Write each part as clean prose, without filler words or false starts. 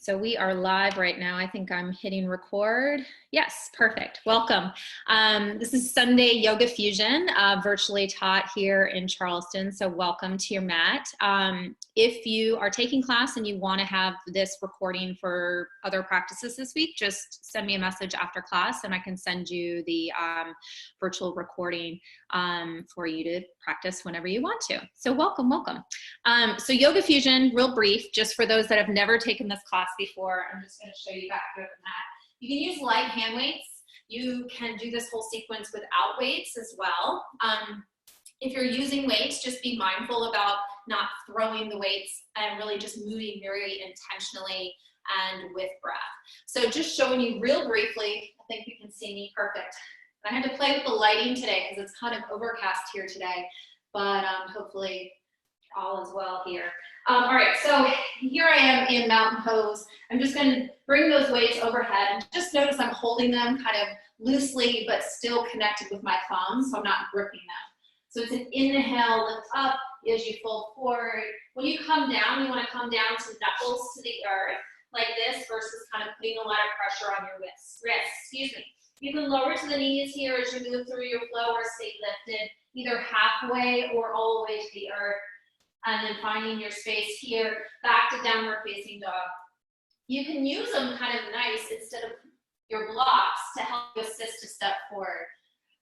So we are live right now. I think I'm hitting record. Yes, perfect. Welcome. This is Sunday Yoga Fusion, virtually taught here in Charleston. So welcome to your mat. If you are taking class and you want to have this recording for other practices this week, just send me a message after class and I can send you the virtual recording for you to practice whenever you want to. So welcome. So Yoga Fusion, real brief, just for those that have never taken this class before, I'm just going to show you back here the mat. You can use light hand weights. You can do this whole sequence without weights as well. If you're using weights, just be mindful about not throwing the weights and really just moving very intentionally and with breath. So just showing you real briefly, I think you can see me perfect. I had to play with the lighting today because it's kind of overcast here today, but hopefully all is well here. All right, so here I am in mountain pose. I'm just going to bring those weights overhead and just notice I'm holding them kind of loosely but still connected with my thumbs, so I'm not gripping them. So it's an inhale, lift up as you fold forward. When you come down, you want to come down to knuckles to the earth like this versus kind of putting a lot of pressure on your wrists. You can lower to the knees here as you move through your flow or stay lifted, either halfway or all the way to the earth. And then finding your space here, back to downward facing dog. You can use them kind of nice instead of your blocks to help you assist a step forward.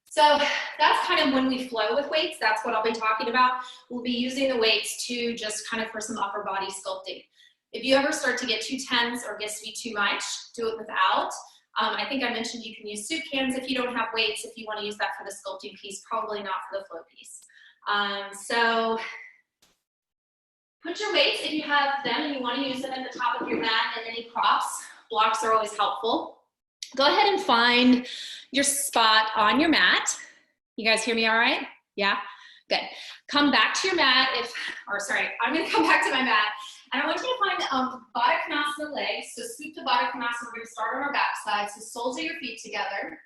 So that's kind of when we flow with weights. That's what I'll be talking about. We'll be using the weights to just kind of for some upper body sculpting. If you ever start to get too tense or gets to be too much, do it without. I think I mentioned you can use soup cans if you don't have weights. If you want to use that for the sculpting piece, probably not for the flow piece. So put your weights, if you have them and you want to use them at the top of your mat and any props. Blocks are always helpful. Go ahead and find your spot on your mat. You guys hear me all right? Yeah? Good. Come back to your mat I'm going to come back to my mat. And I want you to find Baddha Konasana legs. So scoop to Baddha Konasana. We're going to start on our back side. So soles of your feet together.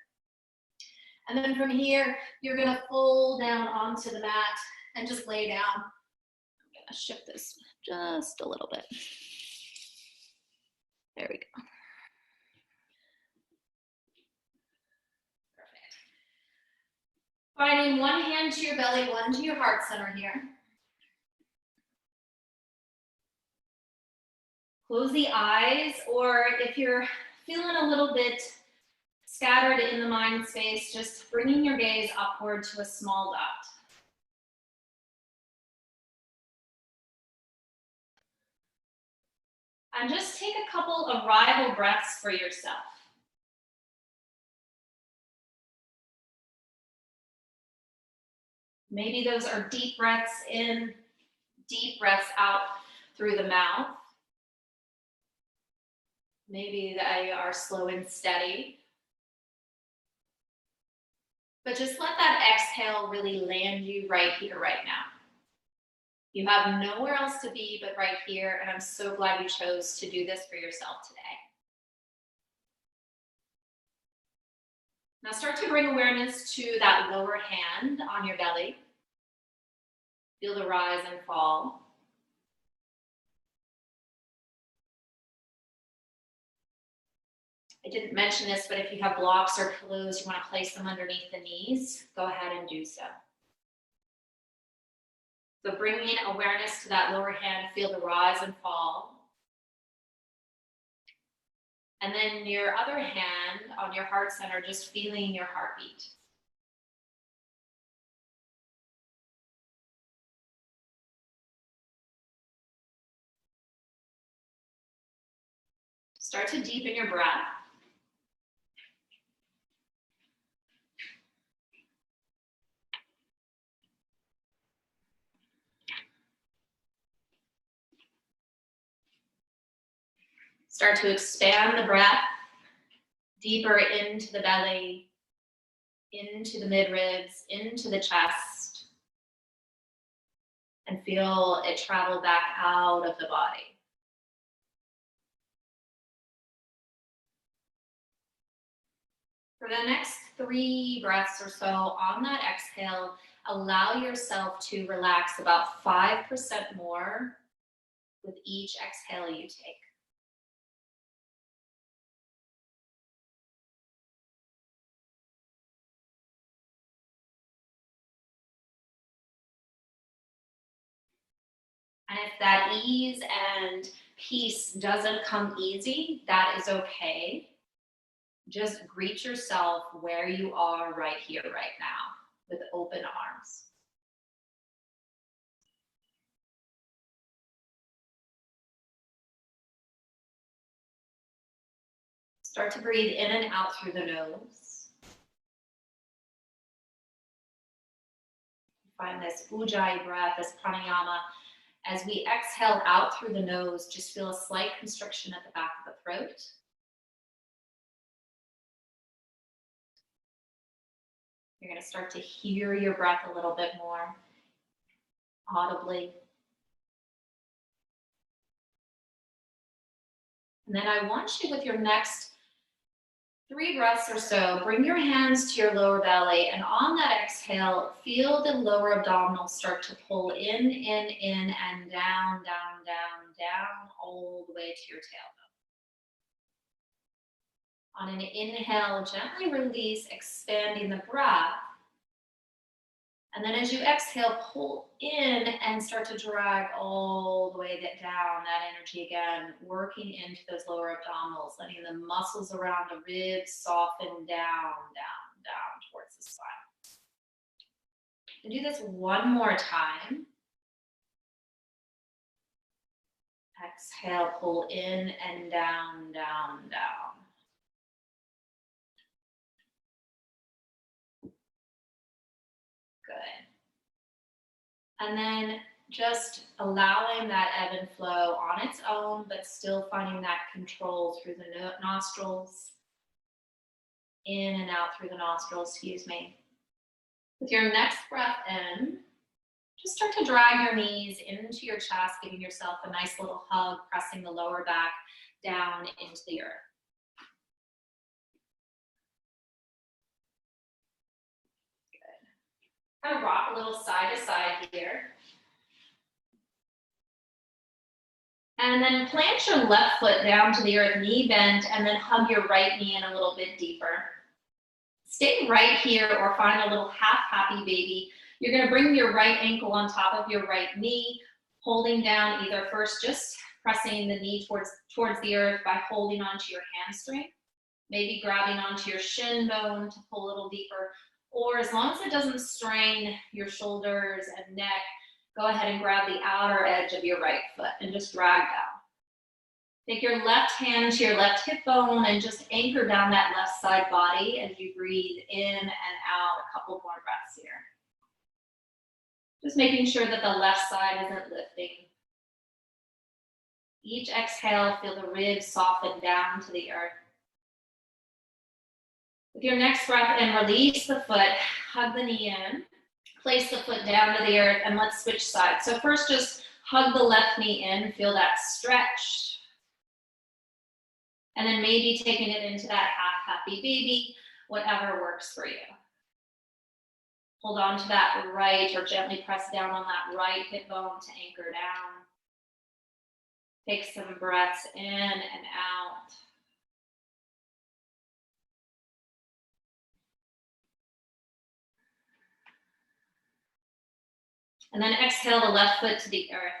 And then from here, you're going to fold down onto the mat and just lay down. I'm going to shift this just a little bit. There we go. Perfect. Finding one hand to your belly, one to your heart center here. Close the eyes, or if you're feeling a little bit scattered in the mind space, just bringing your gaze upward to a small dot. And just take a couple of arrival breaths for yourself. Maybe those are deep breaths in, deep breaths out through the mouth. Maybe they are slow and steady. But just let that exhale really land you right here, right now. You have nowhere else to be but right here, and I'm so glad you chose to do this for yourself today. Now start to bring awareness to that lower hand on your belly. Feel the rise and fall. I didn't mention this, but if you have blocks or pillows, you want to place them underneath the knees, go ahead and do so. So bringing awareness to that lower hand, feel the rise and fall. And then your other hand on your heart center, just feeling your heartbeat. Start to deepen your breath. Start to expand the breath deeper into the belly, into the mid-ribs, into the chest, and feel it travel back out of the body. For the next 3 breaths or so on that exhale, allow yourself to relax about 5% more with each exhale you take. And if that ease and peace doesn't come easy, that is okay. Just greet yourself where you are right here, right now, with open arms. Start to breathe in and out through the nose. Find this ujjayi breath, this pranayama. As we exhale out through the nose, just feel a slight constriction at the back of the throat. You're going to start to hear your breath a little bit more audibly. And then I want you, with your next 3 breaths or so, bring your hands to your lower belly, and on that exhale, feel the lower abdominals start to pull in, and down, down, down, down, all the way to your tailbone. On an inhale, gently release, expanding the breath. And then as you exhale, pull in and start to drag all the way down, that energy again, working into those lower abdominals, letting the muscles around the ribs soften down, down, down towards the spine. And do this one more time. Exhale, pull in and down, down, down. Good. And then just allowing that ebb and flow on its own, but still finding that control through the nostrils, in and out through the nostrils, excuse me. With your next breath in, just start to drag your knees into your chest, giving yourself a nice little hug, pressing the lower back down into the earth. Kind of rock a little side to side here. And then plant your left foot down to the earth, knee bent, and then hug your right knee in a little bit deeper. Stay right here or find a little half happy baby. You're going to bring your right ankle on top of your right knee, holding down either first just pressing the knee towards the earth by holding onto your hamstring, maybe grabbing onto your shin bone to pull a little deeper, or as long as it doesn't strain your shoulders and neck, go ahead and grab the outer edge of your right foot and just drag down. Take your left hand to your left hip bone and just anchor down that left side body as you breathe in and out. A couple more breaths here. Just making sure that the left side isn't lifting. Each exhale, feel the ribs soften down to the earth. With your next breath in, release the foot, hug the knee in, place the foot down to the earth, and let's switch sides. So first, just hug the left knee in, feel that stretch. And then maybe taking it into that half happy baby, whatever works for you. Hold on to that right, or gently press down on that right hip bone to anchor down. Take some breaths in and out. And then exhale the left foot to the earth.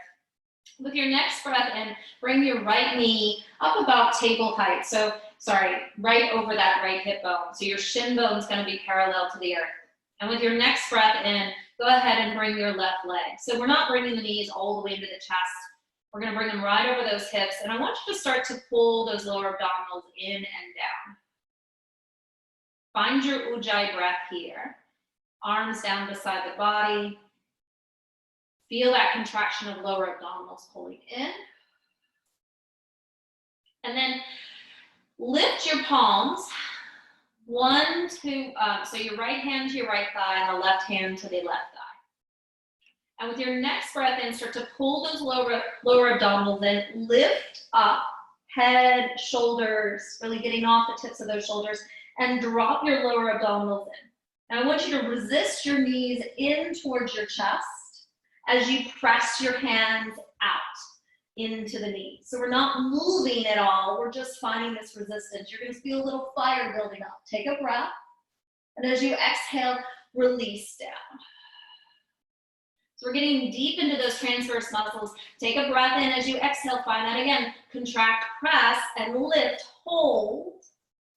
With your next breath in, bring your right knee up about table height. So, right over that right hip bone. So your shin bone is going to be parallel to the earth. And with your next breath in, go ahead and bring your left leg. So we're not bringing the knees all the way into the chest. We're going to bring them right over those hips. And I want you to start to pull those lower abdominals in and down. Find your ujjayi breath here. Arms down beside the body. Feel that contraction of lower abdominals pulling in. And then lift your palms. So your right hand to your right thigh and the left hand to the left thigh. And with your next breath in, start to pull those lower abdominals in. Lift up, head, shoulders, really getting off the tips of those shoulders, and drop your lower abdominals in. Now I want you to resist your knees in towards your chest as you press your hands out. into the knees. So we're not moving at all. We're just finding this resistance. You're going to feel a little fire building up. Take a breath. And as you exhale, release down. So we're getting deep into those transverse muscles. Take a breath in as you exhale. Find that again. Contract, press, and lift. Hold.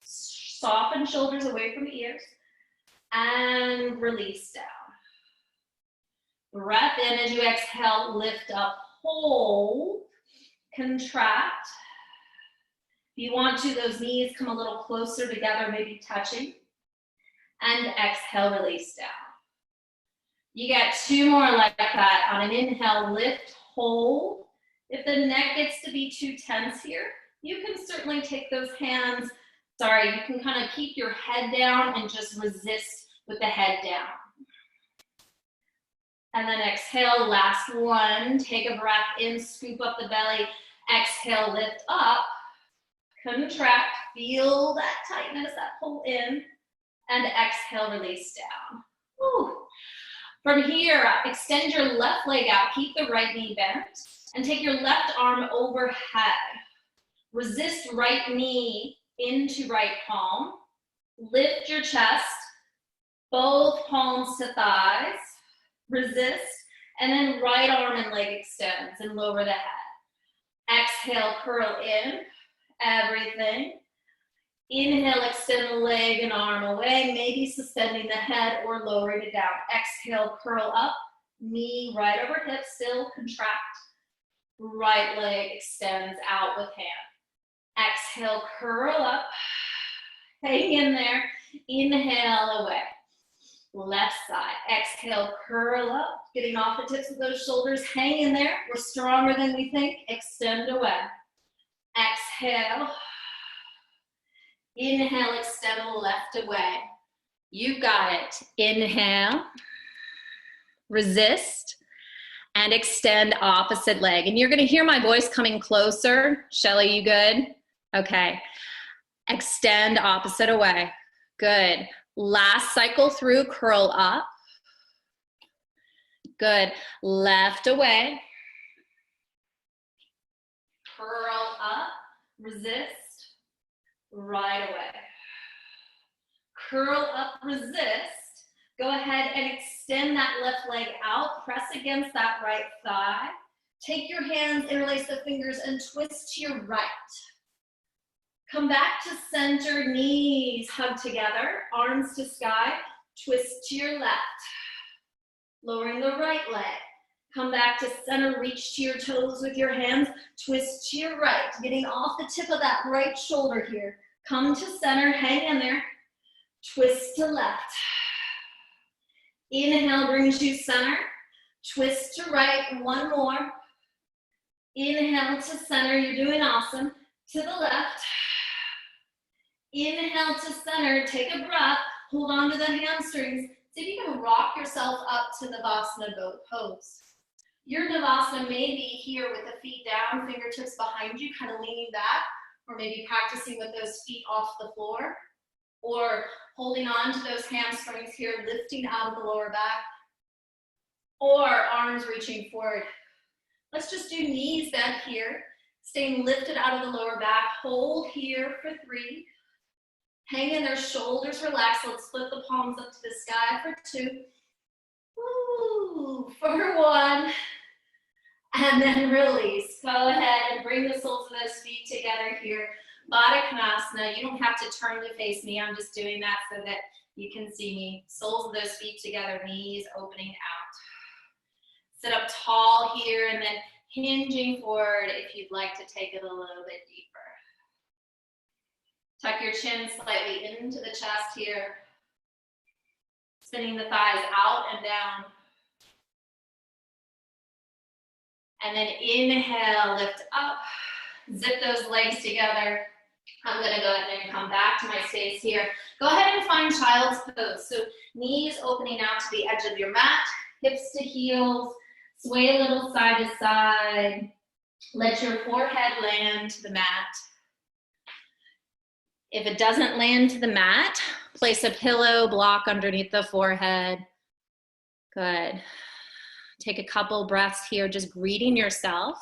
Soften shoulders away from ears. And release down. Breath in as you exhale. Lift up. Hold. Contract. If you want to, those knees come a little closer together, maybe touching. And exhale, release down. You get 2 more like that. On an inhale, lift, hold. If the neck gets to be too tense here, you can certainly take those hands. You can kind of keep your head down and just resist with the head down. And then exhale, last one. Take a breath in, scoop up the belly. Exhale, lift up. Contract, feel that tightness, that pull in. And exhale, release down. Whew. From here, extend your left leg out. Keep the right knee bent. And take your left arm overhead. Resist right knee into right palm. Lift your chest. Both palms to thighs. Resist. And then right arm and leg extends and lower the head. Exhale, curl in. Everything. Inhale, extend the leg and arm away, maybe suspending the head or lowering it down. Exhale, curl up, knee right over hip, still contract. Right leg extends out with hand. Exhale, curl up, hang in there. Inhale, away. Left side, exhale, curl up, getting off the tips of those shoulders, hang in there. We're stronger than we think, extend away. Exhale. Inhale, extend the left away. You got it. Inhale, resist, and extend opposite leg. And you're gonna hear my voice coming closer. Shelly, you good? Okay. Extend opposite away. Good. Last cycle through, curl up. Good. Left away. Curl up, resist. Right away. Curl up, resist. Go ahead and extend that left leg out. Press against that right thigh. Take your hands, interlace the fingers, and twist to your right. Come back to center, knees hug together, arms to sky. Twist to your left. Lowering the right leg. Come back to center, reach to your toes with your hands. Twist to your right, getting off the tip of that right shoulder here. Come to center, hang in there. Twist to left. Inhale brings you center. Twist to right, one more. Inhale to center, you're doing awesome. To the left. Inhale to center, take a breath. Hold on to the hamstrings. See if you can rock yourself up to Navasana boat pose. Your Navasana may be here with the feet down, fingertips behind you, kind of leaning back. Or maybe practicing with those feet off the floor, or holding on to those hamstrings here, lifting out of the lower back, or arms reaching forward. Let's just do knees bent here, staying lifted out of the lower back. Hold here for 3. Hang in there, shoulders relaxed. Let's split the palms up to the sky for 2. Woo, for 1. And then release. Go ahead and bring the soles of those feet together here. Baddha Konasana. You don't have to turn to face me. I'm just doing that so that you can see me. Soles of those feet together, knees opening out. Sit up tall here and then hinging forward if you'd like to take it a little bit deeper. Tuck your chin slightly into the chest here. Spinning the thighs out and down. And then inhale, lift up, zip those legs together. I'm gonna go ahead and come back to my space here. Go ahead and find child's pose. So knees opening out to the edge of your mat, hips to heels, sway a little side to side. Let your forehead land to the mat. If it doesn't land to the mat, place a pillow block underneath the forehead. Good. Take a couple breaths here, just greeting yourself.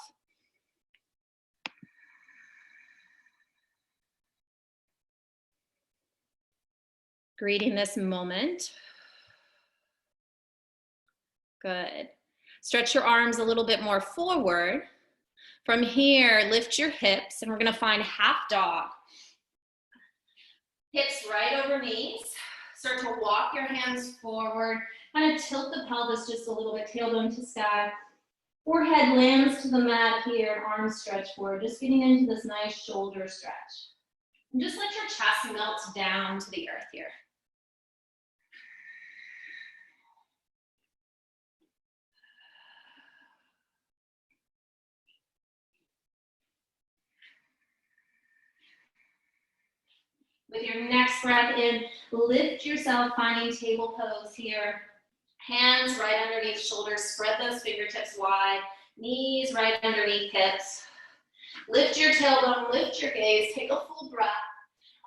Greeting this moment. Good. Stretch your arms a little bit more forward. From here, lift your hips, and we're gonna find half dog. Hips right over knees. Start to walk your hands forward. Kind of tilt the pelvis just a little bit, tailbone to sky. Forehead lands to the mat here, arms stretch forward. Just getting into this nice shoulder stretch. And just let your chest melt down to the earth here. With your next breath in, lift yourself, finding table pose here. Hands right underneath shoulders, spread those fingertips wide, knees right underneath hips. Lift your tailbone, lift your gaze, take a full breath.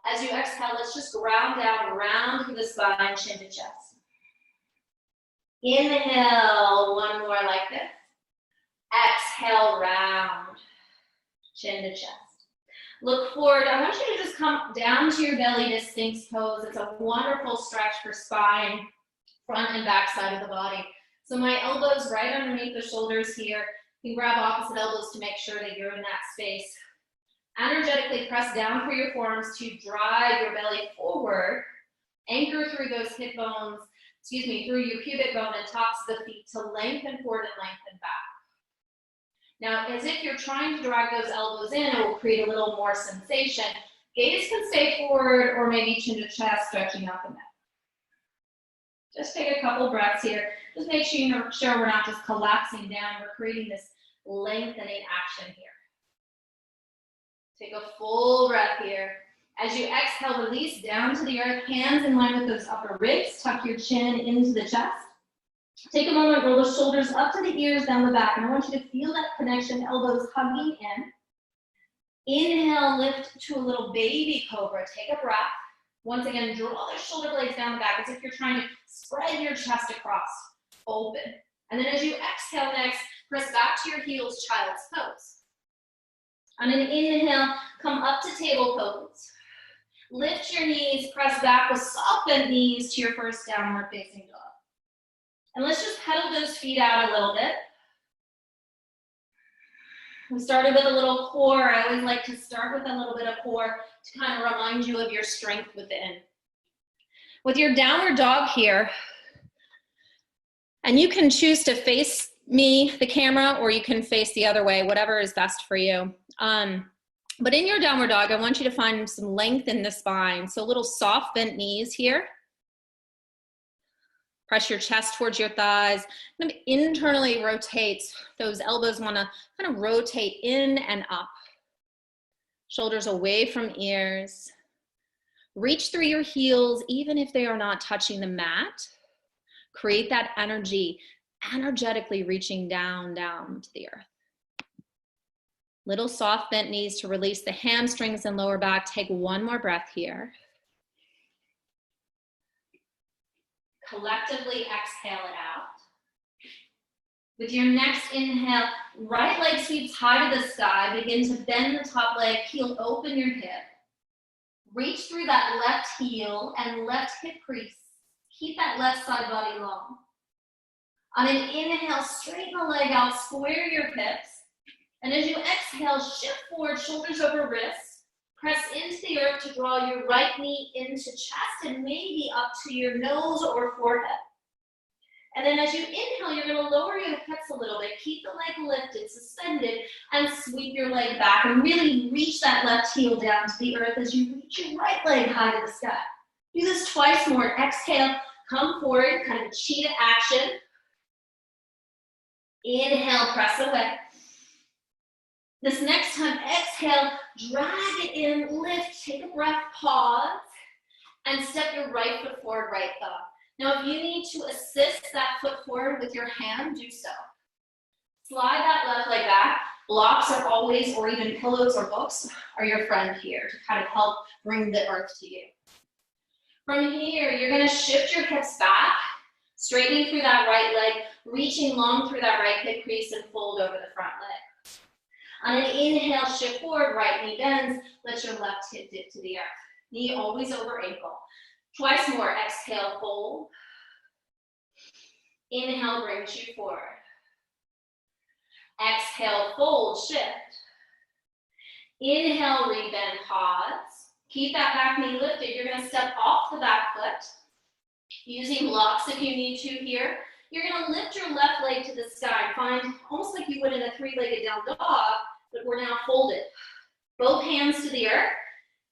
As you exhale, let's just ground down, round through the spine, chin to chest. Inhale, one more like this. Exhale, round, chin to chest. Look forward. I want you to just come down to your belly to Sphinx pose. It's a wonderful stretch for spine, front and back side of the body. So my elbows right underneath the shoulders here. You can grab opposite elbows to make sure that you're in that space. Energetically press down through your forearms to drive your belly forward. Anchor through those hip bones, through your pubic bone and tops of the feet to lengthen forward and lengthen back. Now, as if you're trying to drag those elbows in, it will create a little more sensation. Gaze can stay forward or maybe chin to chest, stretching out the neck. Just take a couple breaths here. Just make sure we're not just collapsing down. We're creating this lengthening action here. Take a full breath here. As you exhale, release down to the earth, hands in line with those upper ribs. Tuck your chin into the chest. Take a moment, roll the shoulders up to the ears, down the back. And I want you to feel that connection, elbows hugging in. Inhale, lift to a little baby cobra. Take a breath. Once again, draw the shoulder blades down the back as if you're trying to spread your chest across, open. And then as you exhale next, press back to your heels, child's pose. On an inhale, come up to table pose. Lift your knees, press back with soft bent knees to your first downward facing dog. And let's just pedal those feet out a little bit. We started with a little core. I always like to start with a little bit of core to kind of remind you of your strength within. With your downward dog here, and you can choose to face me, the camera, or you can face the other way, whatever is best for you. But in your downward dog, I want you to find some length in the spine. So a little soft bent knees here. Press your chest towards your thighs. Kind of internally rotate. Those elbows want to kind of rotate in and up. Shoulders away from ears. Reach through your heels, even if they are not touching the mat. Create that energy, energetically reaching down to the earth. Little soft bent knees to release the hamstrings and lower back. Take one more breath here. Collectively exhale it out. With your next inhale, right leg sweeps high to the sky. Begin to bend the top leg, heel open your hip. Reach through that left heel and left hip crease. Keep that left side body long. On an inhale, straighten the leg out, square your hips. And as you exhale, shift forward, shoulders over wrists. Press into the earth to draw your right knee into chest and maybe up to your nose or forehead. And then as you inhale, you're going to lower your hips a little bit. Keep the leg lifted, suspended, and sweep your leg back. And really reach that left heel down to the earth as you reach your right leg high to the sky. Do this twice more. Exhale, come forward, kind of cheetah action. Inhale, press away. This next time, exhale, drag it in, lift, take a breath, pause, and step your right foot forward, right thumb. Now, if you need to assist that foot forward with your hand, do so. Slide that left leg back. Blocks are always, or even pillows or books, are your friend here to kind of help bring the earth to you. From here, you're going to shift your hips back, straightening through that right leg, reaching long through that right hip crease and fold over the front leg. On an inhale, shift forward, right knee bends, let your left hip dip to the earth. Knee always over ankle. Twice more. Exhale, fold. Inhale, brings you forward. Exhale, fold, shift. Inhale, rebend, pause. Keep that back knee lifted. You're going to step off the back foot. Using blocks if you need to here. You're going to lift your left leg to the sky. Find almost like you would in a three-legged down dog, but we're now folded. Both hands to the earth.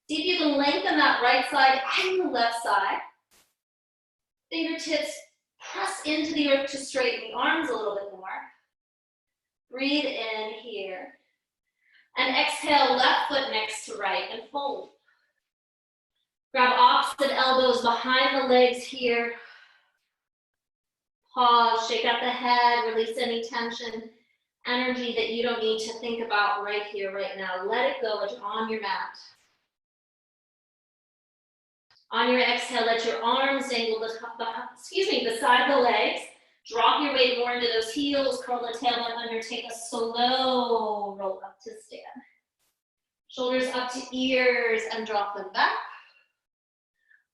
See if you can lengthen that right side and the left side. Fingertips press into the earth to straighten the arms a little bit more. Breathe in here. And exhale, left foot next to right and fold. Grab opposite elbows behind the legs here. Pause, shake out the head, release any tension, energy that you don't need to think about right here, right now. Let it go on your mat. On your exhale, let your arms dangle the side of the legs. Drop your weight more into those heels, curl the tailbone under, take a slow roll up to stand. Shoulders up to ears and drop them back.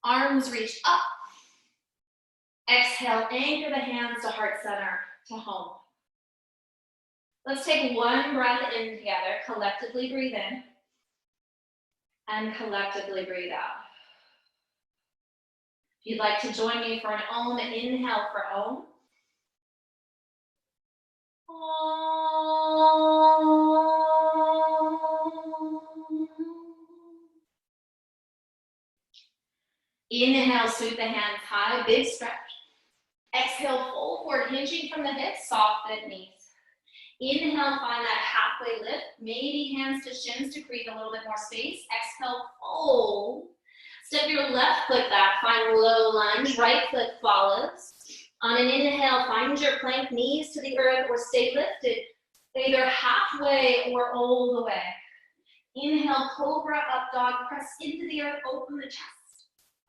Arms reach up. Exhale, anchor the hands to heart center, to home. Let's take one breath in together. Collectively breathe in. And collectively breathe out. If you'd like to join me for an Om, inhale for Om. Inhale, sweep the hands high, big stretch. Exhale, fold forward, hinging from the hips, soft bent knees. Inhale, find that halfway lift, maybe hands to shins to create a little bit more space. Exhale, fold. Step your left foot back, find low lunge, right foot follows. On an inhale, find your plank, knees to the earth or stay lifted, either halfway or all the way. Inhale, cobra, up dog, press into the earth, open the chest.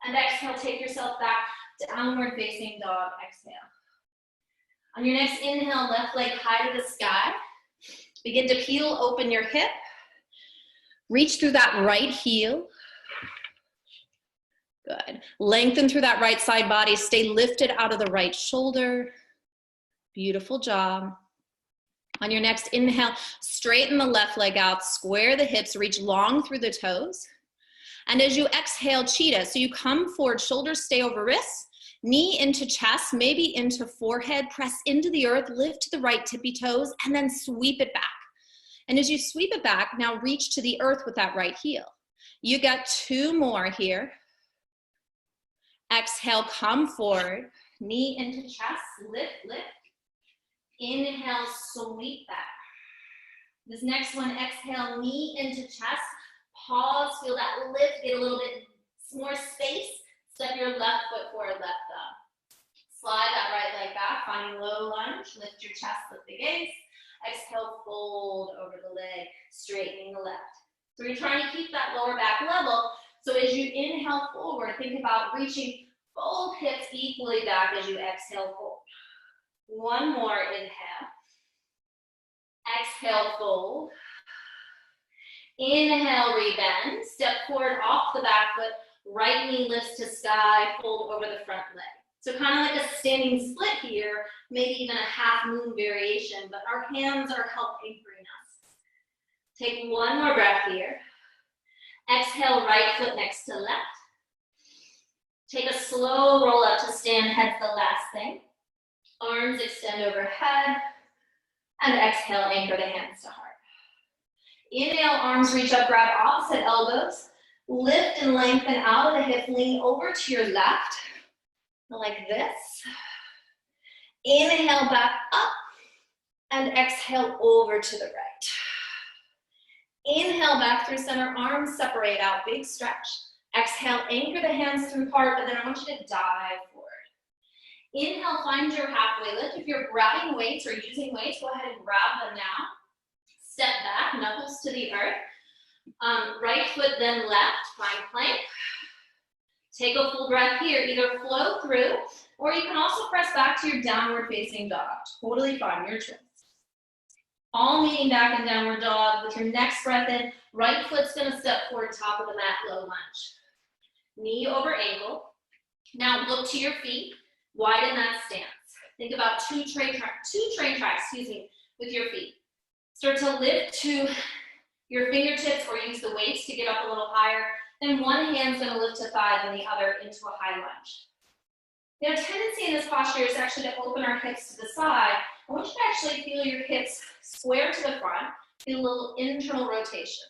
And exhale, take yourself back, downward facing dog, exhale. On your next inhale, left leg high to the sky. Begin to peel open your hip. Reach through that right heel. Good. Lengthen through that right side body. Stay lifted out of the right shoulder. Beautiful job. On your next inhale, straighten the left leg out, square the hips, reach long through the toes. And as you exhale, cheetah. So you come forward, shoulders stay over wrists, knee into chest, maybe into forehead, press into the earth, lift to the right tippy toes, and then sweep it back. And as you sweep it back, now reach to the earth with that right heel. You got two more here. Exhale, come forward, knee into chest, lift, lift. Inhale, sweep back. This next one, exhale, knee into chest. Pause, feel that lift, get a little bit more space. Step your left foot forward, left thumb. Slide that right leg back, finding low lunge. Lift your chest, lift the gaze. Exhale, fold over the leg, straightening the left. So you're trying to keep that lower back level. So as you inhale forward, think about reaching both hips equally back as you exhale, fold. One more inhale. Exhale, fold. Inhale, rebend. Step forward off the back foot. Right knee lifts to sky, fold over the front leg. So kind of like a standing split here, maybe even a half moon variation, but our hands are help anchoring us. Take one more breath here. Exhale, right foot next to left. Take a slow roll up to stand, head's the last thing. Arms extend overhead. And exhale, anchor the hands to heart. Inhale, arms reach up, grab opposite elbows. Lift and lengthen out of the hip, lean over to your left, like this. Inhale, back up, and exhale over to the right. Inhale, back through center, arms separate out, big stretch. Exhale, anchor the hands through heart, but then I want you to dive forward. Inhale, find your halfway lift. If you're grabbing weights or using weights, go ahead and grab them now. Step back, knuckles to the earth. Right foot, then left, find plank. Take a full breath here, either flow through, or you can also press back to your downward facing dog. Totally fine, your choice. All meeting back in downward dog. With your next breath in, right foot's gonna step forward, top of the mat, low lunge. Knee over ankle. Now look to your feet, widen that stance. Think about two train tracks, with your feet. Start to lift to your fingertips or use the weights to get up a little higher. Then one hand's gonna lift a thigh, then the other into a high lunge. Now, tendency in this posture is actually to open our hips to the side. I want you to actually feel your hips square to the front, feel a little internal rotation.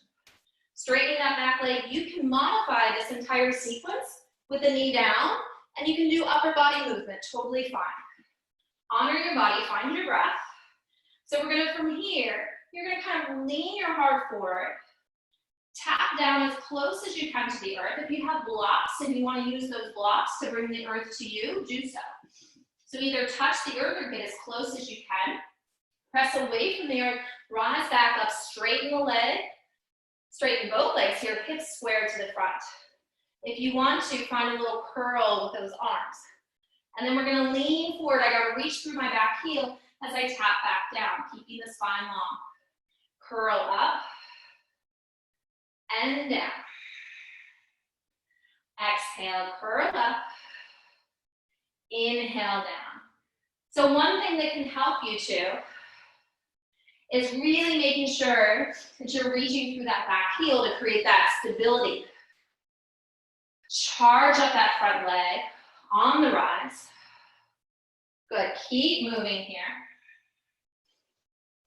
Straightening that back leg, you can modify this entire sequence with the knee down, and you can do upper body movement, totally fine. Honor your body, find your breath. So we're gonna, from here, you're gonna kind of lean your heart forward, tap down as close as you can to the earth. If you have blocks and you want to use those blocks to bring the earth to you, do so. So either touch the earth or get as close as you can. Press away from the earth, rise back up, straighten the leg, straighten both legs here, hips square to the front. If you want to, find a little curl with those arms. And then we're going to lean forward. I got to reach through my back heel as I tap back down, keeping the spine long. Curl up and down. Exhale, curl up. Inhale down. So one thing that can help you too is really making sure that you're reaching through that back heel to create that stability. Charge up that front leg on the rise. Good, keep moving here.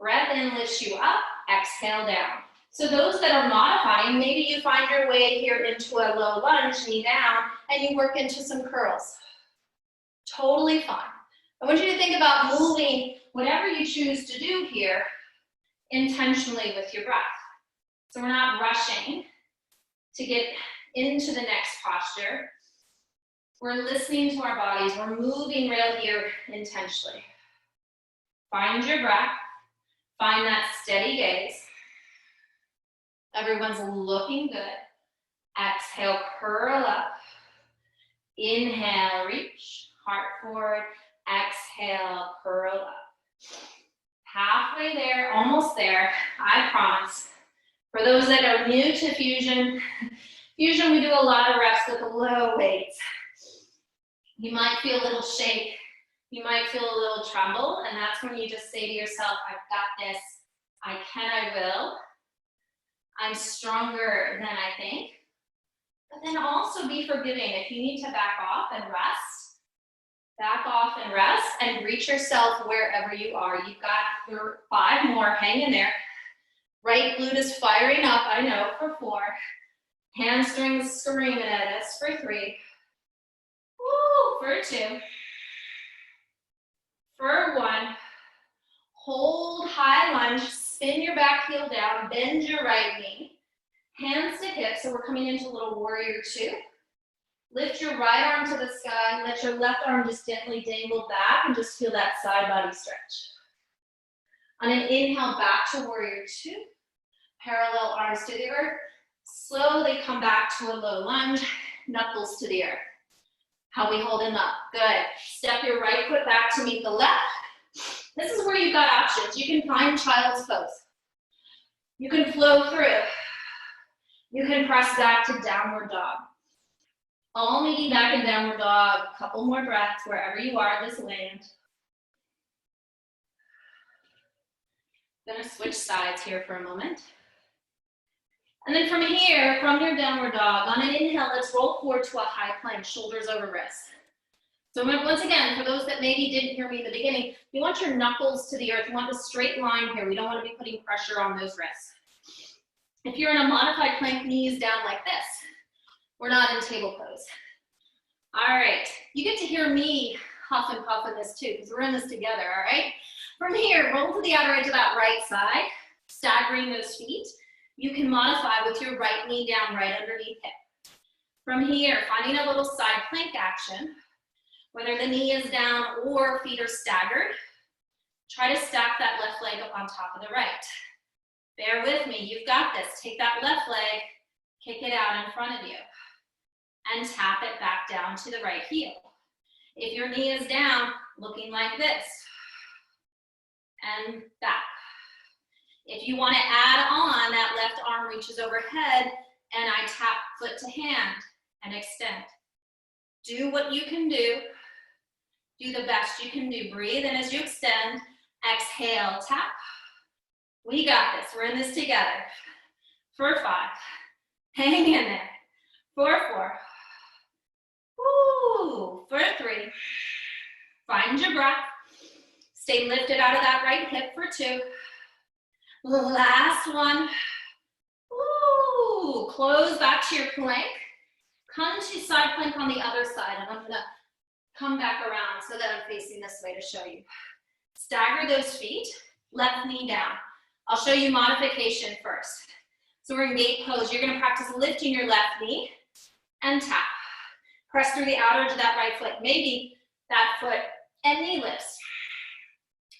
Breath in lifts you up, exhale down. So those that are modifying, maybe you find your way here into a low lunge, knee down, and you work into some curls. Totally fine. I want you to think about moving whatever you choose to do here intentionally with your breath. So we're not rushing to get into the next posture. We're listening to our bodies. We're moving right here intentionally. Find your breath. Find that steady gaze. Everyone's looking good. Exhale, curl up. Inhale, reach, heart forward. Exhale, curl up. Halfway there, almost there, I promise. For those that are new to Fusion, we do a lot of reps with low weights. You might feel a little shake. You might feel a little tremble, and that's when you just say to yourself, I've got this. I can, I will. I'm stronger than I think. But then also be forgiving. If you need to back off and rest, back off and rest and reach yourself wherever you are. You've got your 5 more, hang in there. Right glute is firing up, I know, for 4. Hamstrings screaming at us for 3. Woo, for 2. For 1. Hold high lunge, spin your back heel down, bend your right knee. Hands to hips, so we're coming into a little warrior 2. Lift your right arm to the sky, let your left arm just gently dangle back and just feel that side body stretch. On an inhale, back to warrior 2. Parallel arms to the earth. Slowly come back to a low lunge, knuckles to the earth. How we hold them up, good. Step your right foot back to meet the left. This is where you've got options. You can find child's pose. You can flow through. You can press back to downward dog. All meeting back in downward dog. A couple more breaths wherever you are, just land. Gonna switch sides here for a moment. And then from here, from your downward dog, on an inhale, let's roll forward to a high plank, shoulders over wrists. So once again, for those that maybe didn't hear me in the beginning, you want your knuckles to the earth. You want a straight line here. We don't want to be putting pressure on those wrists. If you're in a modified plank, knees down like this. We're not in table pose. All right, you get to hear me huff and puff in this too, because we're in this together, all right? From here, roll to the outer edge of that right side, staggering those feet. You can modify with your right knee down right underneath hip. From here, finding a little side plank action, whether the knee is down or feet are staggered, try to stack that left leg up on top of the right. Bear with me, you've got this. Take that left leg, kick it out in front of you, and tap it back down to the right heel. If your knee is down, looking like this, and back. If you want to add on, that left arm reaches overhead, and I tap foot to hand and extend. Do what you can do. Do the best you can do. Breathe in as you extend. Exhale, tap. We got this. We're in this together. For 5. Hang in there. For 4. Woo. For 3. Find your breath. Stay lifted out of that right hip for 2. Last one. Woo. Close back to your plank. Come to side plank on the other side. And I'm going to come back around so that I'm facing this way to show you. Stagger those feet. Left knee down. I'll show you modification first. So we're in gate pose. You're going to practice lifting your left knee and tap. Press through the outer edge of that right foot. Maybe that foot and knee lifts.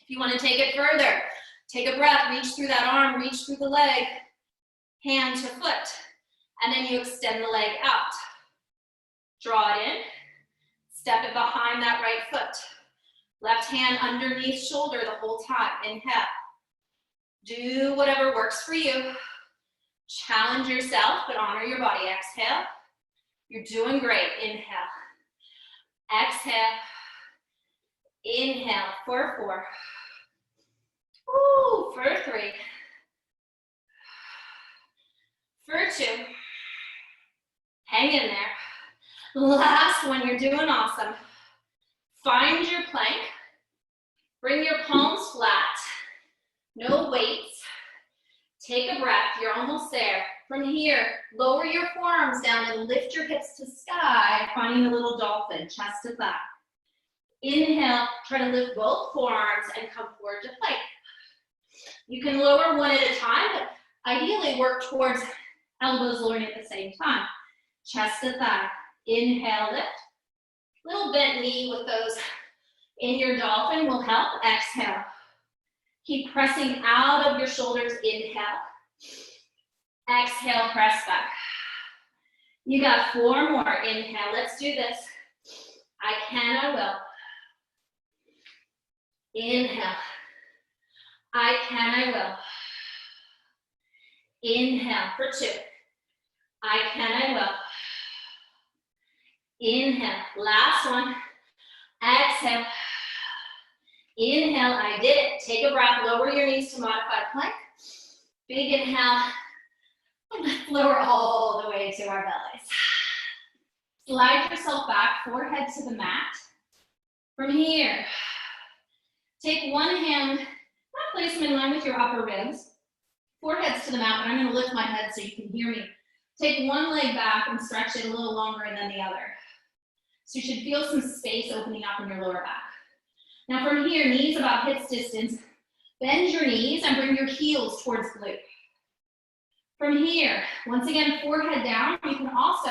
If you want to take it further, take a breath, reach through that arm, reach through the leg, hand to foot, and then you extend the leg out. Draw it in, step it behind that right foot. Left hand underneath shoulder the whole time. Inhale. Do whatever works for you. Challenge yourself, but honor your body. Exhale. You're doing great. Inhale. Exhale. Inhale for 4. Woo, for 3. For 2. Hang in there. Last one, you're doing awesome. Find your plank. Bring your palms flat. No weights. Take a breath. You're almost there. From here, lower your forearms down and lift your hips to sky, finding a little dolphin, chest to thigh. Inhale, try to lift both forearms and come forward to plank. You can lower one at a time, but ideally work towards elbows lowering at the same time. Chest to thigh. Inhale, lift. Little bent knee with those in your dolphin will help. Exhale. Keep pressing out of your shoulders. Inhale. Exhale, press back. You got 4 more. Inhale. Let's do this. I can, I will. Inhale. I can, I will. Inhale for 2. I can, I will. Inhale. Last one. Exhale. Inhale. I did it. Take a breath. Lower your knees to modified plank. Big inhale. Lower all the way to our bellies. Slide yourself back, forehead to the mat. From here, take one hand, place them in line with your upper ribs. Foreheads to the mat, but I'm going to lift my head so you can hear me. Take one leg back and stretch it a little longer than the other. So you should feel some space opening up in your lower back. Now from here, knees about hips distance. Bend your knees and bring your heels towards glute. From here, once again, forehead down. You can also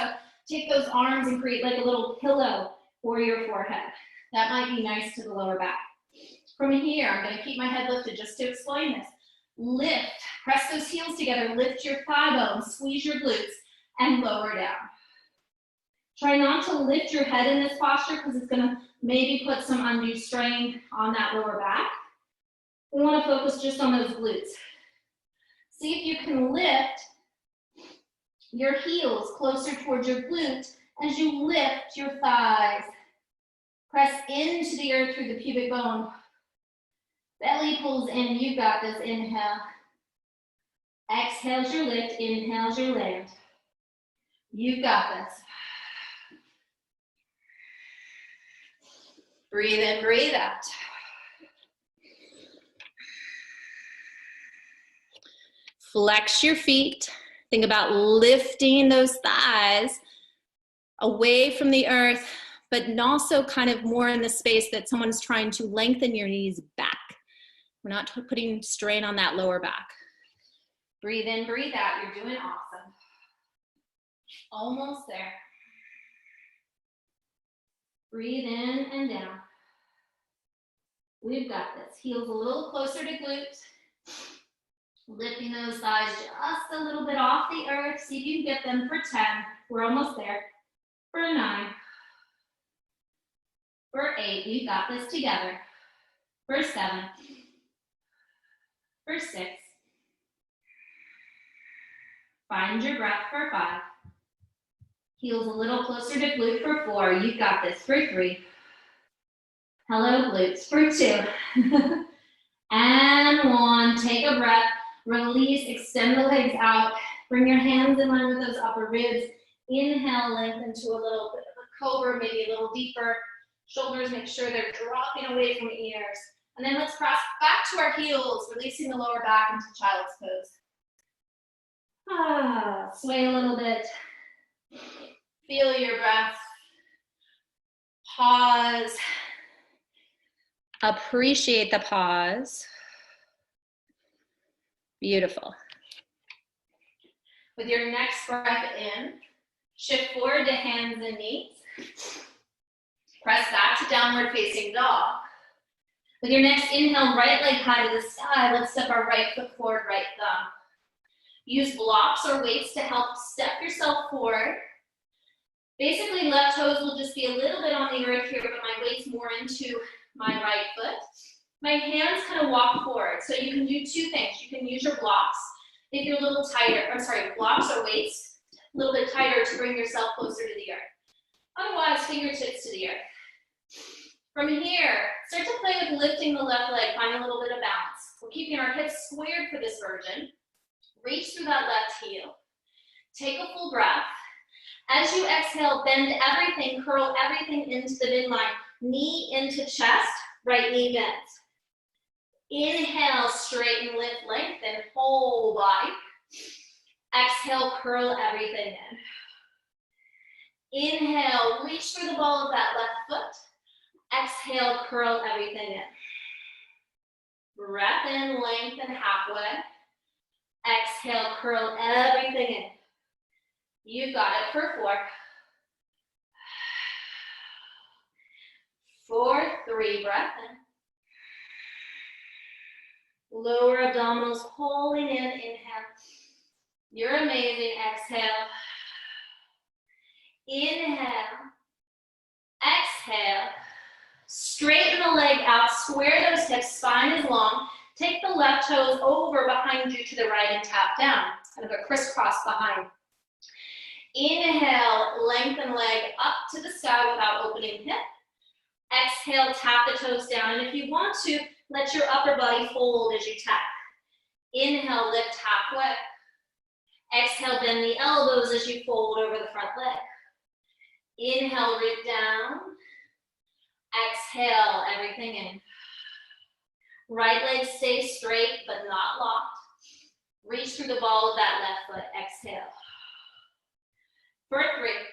take those arms and create like a little pillow for your forehead. That might be nice to the lower back. From here, I'm going to keep my head lifted just to explain this. Lift, press those heels together, lift your thigh bones, squeeze your glutes, and lower down. Try not to lift your head in this posture because it's going to maybe put some undue strain on that lower back. We want to focus just on those glutes. See if you can lift your heels closer towards your glute as you lift your thighs. Press into the earth through the pubic bone. Belly pulls in. You got this. Inhale. Exhales your lift. Inhales your land. You got this. Breathe in, breathe out. Flex your feet. Think about lifting those thighs away from the earth, but also kind of more in the space that someone's trying to lengthen your knees back. We're not putting strain on that lower back. Breathe in, breathe out. You're doing awesome. Almost there. Breathe in and down. We've got this. Heels a little closer to glutes. Lifting those thighs just a little bit off the earth. See if you can get them for 10. We're almost there. For 9. For 8. You got this together. For 7. For 6. Find your breath for 5. Heels a little closer to glute for 4. You've got this for 3. Hello, glutes for 2. And 1. Take a breath. Release. Extend the legs out. Bring your hands in line with those upper ribs. Inhale, lengthen to a little bit of a cobra, maybe a little deeper. Shoulders, make sure they're dropping away from ears. And then let's press back to our heels, releasing the lower back into child's pose. Sway a little bit. Feel your breath. Pause. Appreciate the pause. Beautiful. With your next breath in, shift forward to hands and knees. Press back to downward facing dog. With your next inhale, right leg high to the sky. Let's step our right foot forward, right thumb. Use blocks or weights to help step yourself forward. Basically, left toes will just be a little bit on the earth here, but my weight's more into my right foot. My hands kind of walk forward. So you can do 2 things. You can use your blocks if you're a little tighter, blocks or weights, a little bit tighter to bring yourself closer to the earth. Otherwise, fingertips to the earth. From here, start to play with lifting the left leg, finding a little bit of balance. We're keeping our hips squared for this version. Reach through that left heel. Take a full breath. As you exhale, bend everything, curl everything into the midline. Knee into chest, right knee bends. Inhale, straighten, lift, lengthen, whole body. Exhale, curl everything in. Inhale, reach through the ball of that left foot. Exhale, curl everything in. Breath in, lengthen halfway. Exhale, curl everything in. You've got it for 4. 4, 3, breath in. Lower abdominals pulling in, inhale. You're amazing, exhale. Inhale. Exhale. Straighten the leg out, square those hips, spine is long. Take the left toes over behind you to the right and tap down. Kind of a crisscross behind. Inhale, lengthen leg up to the sky without opening hip. Exhale, tap the toes down. And if you want to, let your upper body fold as you tap. Inhale, lift halfway. Exhale, bend the elbows as you fold over the front leg. Inhale, root down. Exhale, everything in. Right leg stays straight but not locked. Reach through the ball of that left foot. Exhale. For 3.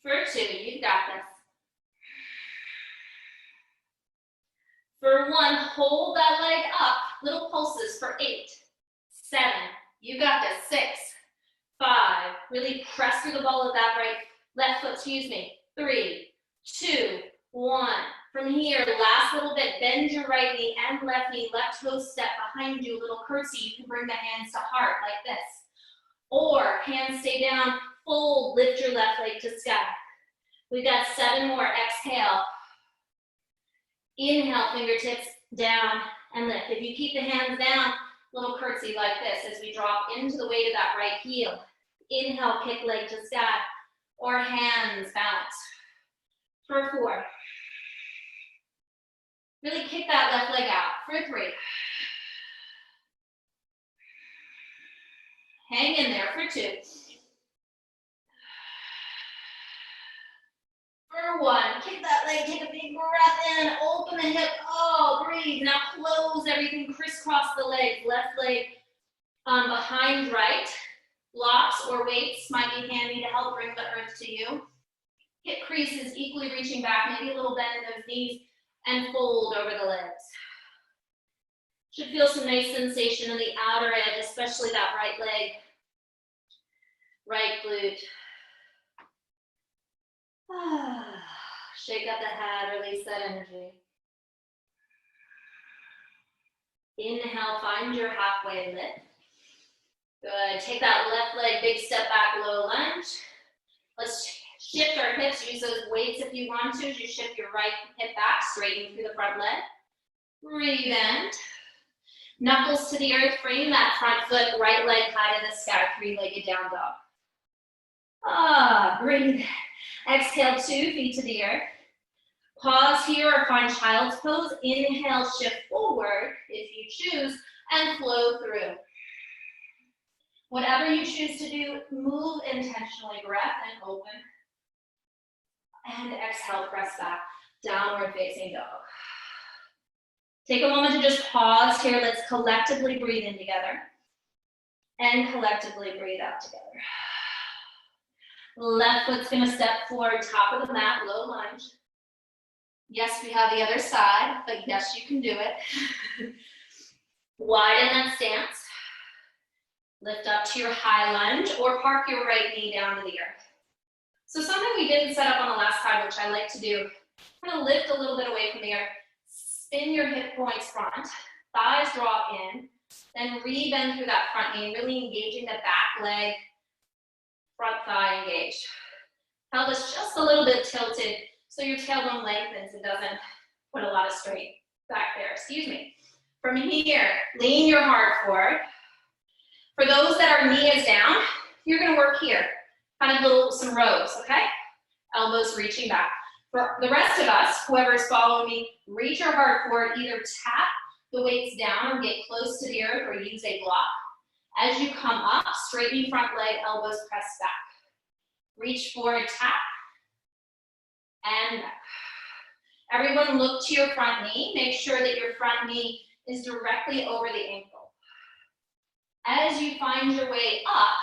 For 2, you've got this. For 1, hold that leg up. Little pulses for 8. 7, you got this. 6, 5, really press through the ball of that left foot, 3, 2, 1. From here, last little bit, bend your right knee and left knee, left toe step behind you, little curtsy. You can bring the hands to heart like this. Or hands stay down, fold, lift your left leg to sky. We've got 7 more, exhale. Inhale, fingertips down and lift. If you keep the hands down, little curtsy like this as we drop into the weight of that right heel. Inhale, kick leg to sky, or hands bounce. For 4. Really kick that left leg out. For 3. Hang in there for 2. For 1, kick that leg, take a big breath in, open the hip, breathe. Now close everything, crisscross the legs, left leg behind right. Blocks or weights might be handy to help bring the earth to you. Hip creases equally reaching back, maybe a little bend in those knees, and fold over the legs. Should feel some nice sensation in the outer edge, especially that right leg, right glute. Shake up the head, release that energy. Inhale, find your halfway lift. Good, take that left leg, big step back, low lunge. Let's shift our hips, use those weights if you want to, as you shift your right hip back, straighten through the front leg. Breathe in. Knuckles to the earth, bring that front foot, right leg high to the sky, three-legged down dog. Breathe. Exhale, 2 feet to the earth. Pause here or find child's pose. Inhale, shift forward if you choose, and flow through. Whatever you choose to do, move intentionally. Breath and open. And exhale, press back. Downward facing dog. Take a moment to just pause here. Let's collectively breathe in together. And collectively breathe out together. Left foot's gonna step forward, top of the mat, low lunge. Yes, we have the other side, but yes, you can do it. Widen that stance. Lift up to your high lunge or park your right knee down to the earth. So something we didn't set up on the last time, which I like to do, kind of lift a little bit away from the earth, spin your hip points front, thighs drop in, then re-bend through that front knee, really engaging the back leg, front thigh engaged. Pelvis just a little bit tilted so your tailbone lengthens. It doesn't put a lot of straight back there, excuse me. From here, lean your heart forward. For those that are knee is down, you're gonna work here. Kind of some rows, okay? Elbows reaching back. For the rest of us, whoever's following me, reach your heart forward, either tap the weights down or get close to the earth or use a block. As you come up, straighten front leg, elbows press back. Reach forward, tap, and back. Everyone look to your front knee. Make sure that your front knee is directly over the ankle. As you find your way up,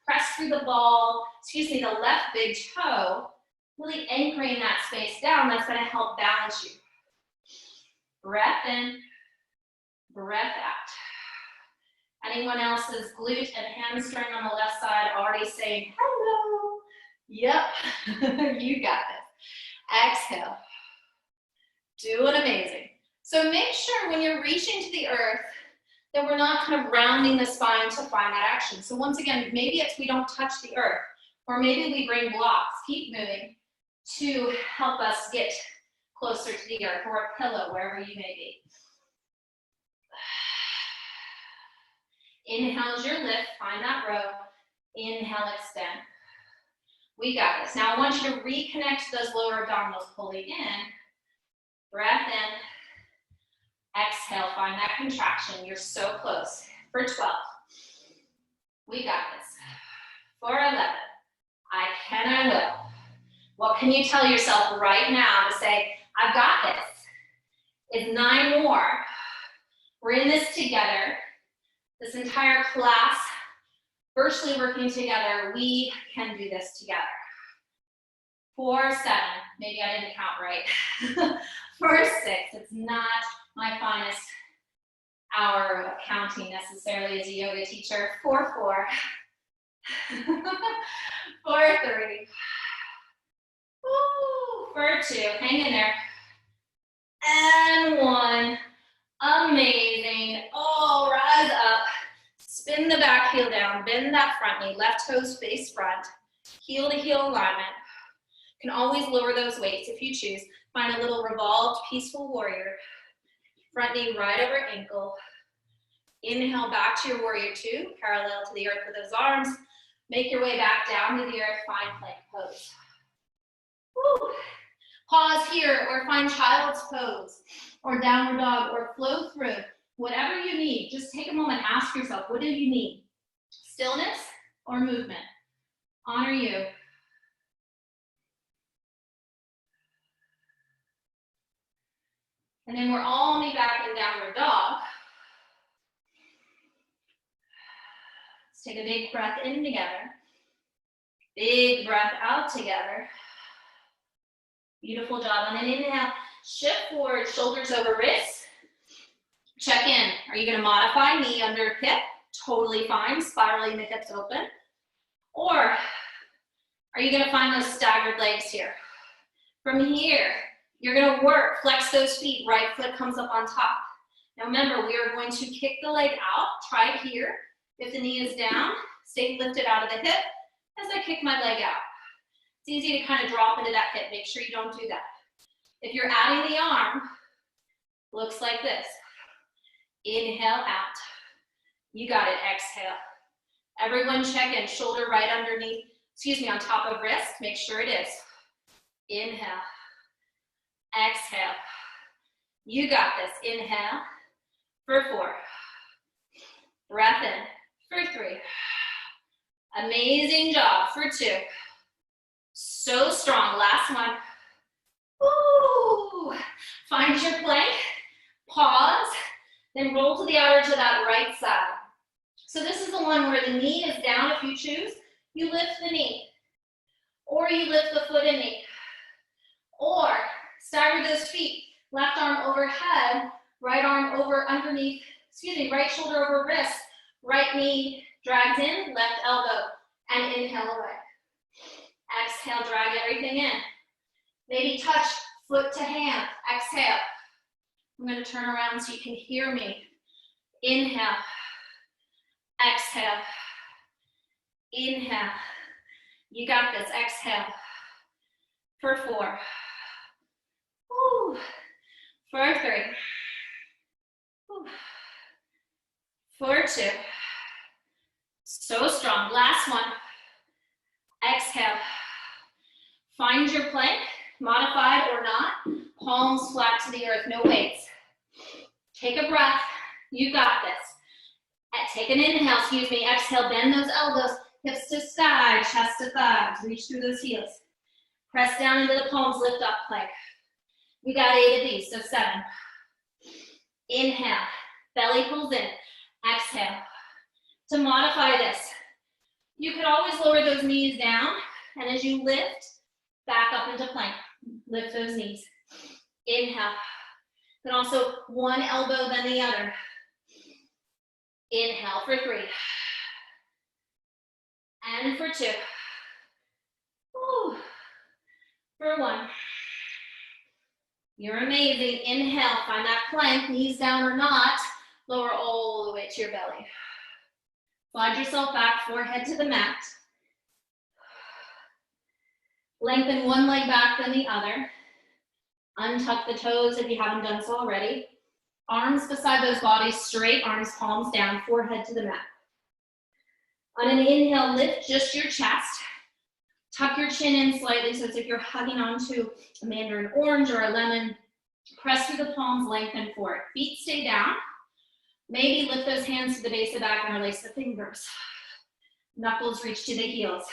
press through the the left big toe, really anchoring that space down. That's gonna help balance you. Breath in, breath out. Anyone else's glute and hamstring on the left side already saying hello? Yep, you got this. Exhale. Doing amazing. So make sure when you're reaching to the earth that we're not kind of rounding the spine to find that action. So once again, maybe it's we don't touch the earth, or maybe we bring blocks, keep moving, to help us get closer to the earth, or a pillow, wherever you may be. Inhale as your lift, find that row. Inhale, extend. We got this. Now I want you to reconnect those lower abdominals, pulling in. Breath in. Exhale, find that contraction. You're so close. For 12. We got this. For 11. I can, I will. What can you tell yourself right now to say, I've got this? It's 9 more. We're in this together. This entire class, virtually working together, we can do this together. For 7, maybe I didn't count right. For 6, it's not my finest hour of counting necessarily as a yoga teacher. For 4, for 3, woo, for 2, hang in there, and 1. Amazing. Oh, rise up. Spin the back heel down. Bend that front knee. Left toes face front. Heel to heel alignment. You can always lower those weights if you choose. Find a little revolved peaceful warrior. Front knee right over ankle. Inhale back to your warrior 2. Parallel to the earth with those arms. Make your way back down to the earth. Find plank pose. Woo. Pause here or find child's pose or downward dog or flow through. Whatever you need, just take a moment, ask yourself, what do you need? Stillness or movement? Honor you. And then we're all meet back in downward dog. Let's take a big breath in together. Big breath out together. Beautiful job. On an inhale, shift forward, shoulders over wrists. Check in. Are you going to modify knee under hip? Totally fine. Spiraling the hips open. Or are you going to find those staggered legs here? From here, you're going to work, flex those feet. Right foot comes up on top. Now remember, we are going to kick the leg out. Try it here. If the knee is down, stay lifted out of the hip as I kick my leg out. It's easy to kind of drop into that hip. Make sure you don't do that. If you're adding the arm, looks like this. Inhale out. You got it, exhale. Everyone check in, shoulder right underneath, on top of wrist, make sure it is. Inhale, exhale. You got this, inhale for 4. Breath in for 3. Amazing job for 2. So strong, last one. Woo! Find your plank, pause, then roll to the outer to that right side. So this is the one where the knee is down if you choose. You lift the knee, or you lift the foot and knee, or stagger those feet. Left arm overhead, right arm over underneath, right shoulder over wrist, right knee drags in, left elbow, and inhale away. Exhale, drag everything in. Maybe touch foot to hand, exhale. I'm gonna turn around so you can hear me. Inhale, exhale, inhale. You got this, exhale. For 4. Woo. For 3. Woo. For 2. So strong, last one. Exhale. Find your plank, modified or not. Palms flat to the earth, no weights. Take a breath, you got this. Take an inhale, exhale, bend those elbows, hips to sky, chest to thighs, reach through those heels. Press down into the palms, lift up plank. We got 8 of these, so 7. Inhale, belly pulls in, exhale. To modify this, you could always lower those knees down, and as you lift, back up into plank. Lift those knees. Inhale. Then also one elbow, then the other. Inhale for 3. And for 2. Woo. For 1. You're amazing. Inhale, find that plank, knees down or not. Lower all the way to your belly. Slide yourself back, forehead to the mat. Lengthen one leg back, then the other. Untuck the toes if you haven't done so already. Arms beside those bodies straight, arms palms down, forehead to the mat. On an inhale, lift just your chest. Tuck your chin in slightly so it's like you're hugging onto a mandarin orange or a lemon. Press through the palms, lengthen forward. Feet stay down. Maybe lift those hands to the base of the back and release the fingers. Knuckles reach to the heels.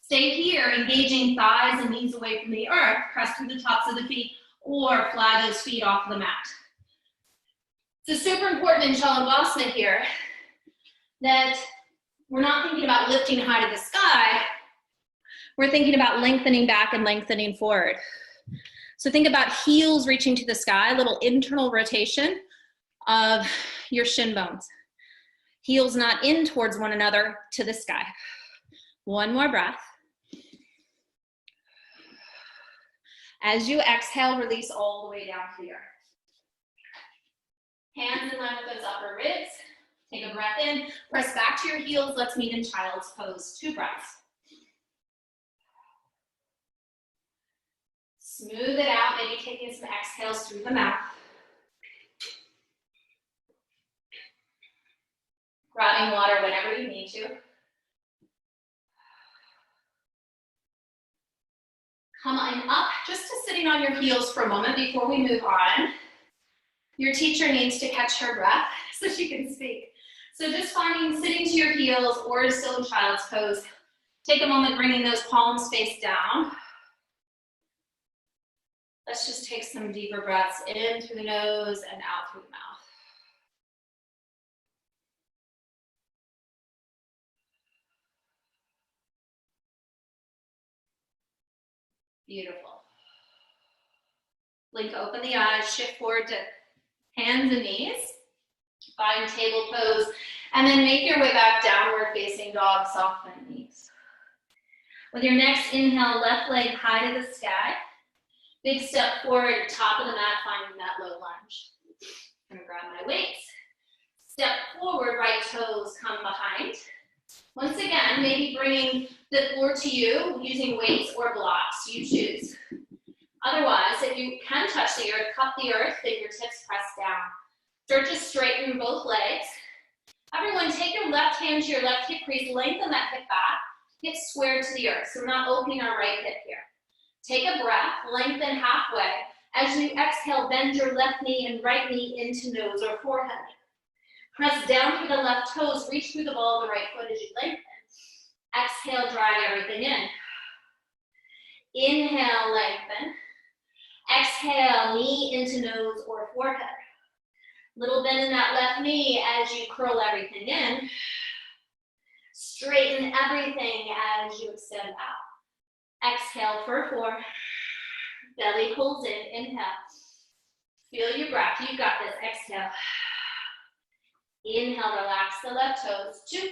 Stay here, engaging thighs and knees away from the earth. Press through the tops of the feet or fly those feet off the mat. So super important in Chaturanga here that we're not thinking about lifting high to the sky. We're thinking about lengthening back and lengthening forward. So think about heels reaching to the sky, a little internal rotation of your shin bones. Heels not in towards one another, to the sky. One more breath. As you exhale, release all the way down to the earth. Hands in line with those upper ribs. Take a breath in, press back to your heels. Let's meet in child's pose. 2 breaths. Smooth it out, maybe taking some exhales through the mouth. Grabbing water whenever you need to. Come on up, just to sitting on your heels for a moment before we move on. Your teacher needs to catch her breath so she can speak. So just finding sitting to your heels or still in child's pose. Take a moment bringing those palms face down. Let's just take some deeper breaths in through the nose and out through the mouth. Beautiful. Blink open the eyes, shift forward to hands and knees. Find table pose, and then make your way back downward facing dog, soft bent knees. With your next inhale, left leg high to the sky. Big step forward, top of the mat, finding that low lunge. I'm gonna grab my weights. Step forward, right toes come behind. Once again, maybe bringing the floor to you using weights or blocks, you choose. Otherwise, if you can touch the earth, cup the earth, fingertips press down. Start to straighten both legs. Everyone, take your left hand to your left hip crease, lengthen that hip back, hip square to the earth. So we're not opening our right hip here. Take a breath, lengthen halfway. As you exhale, bend your left knee and right knee into nose or forehead. Press down through the left toes, reach through the ball of the right foot as you lengthen. Exhale, drag everything in. Inhale, lengthen. Exhale, knee into nose or forehead. Little bend in that left knee as you curl everything in. Straighten everything as you extend out. Exhale for 4. Belly pulls in. Inhale. Feel your breath. You got this. Exhale. Inhale, relax the left toes. 2.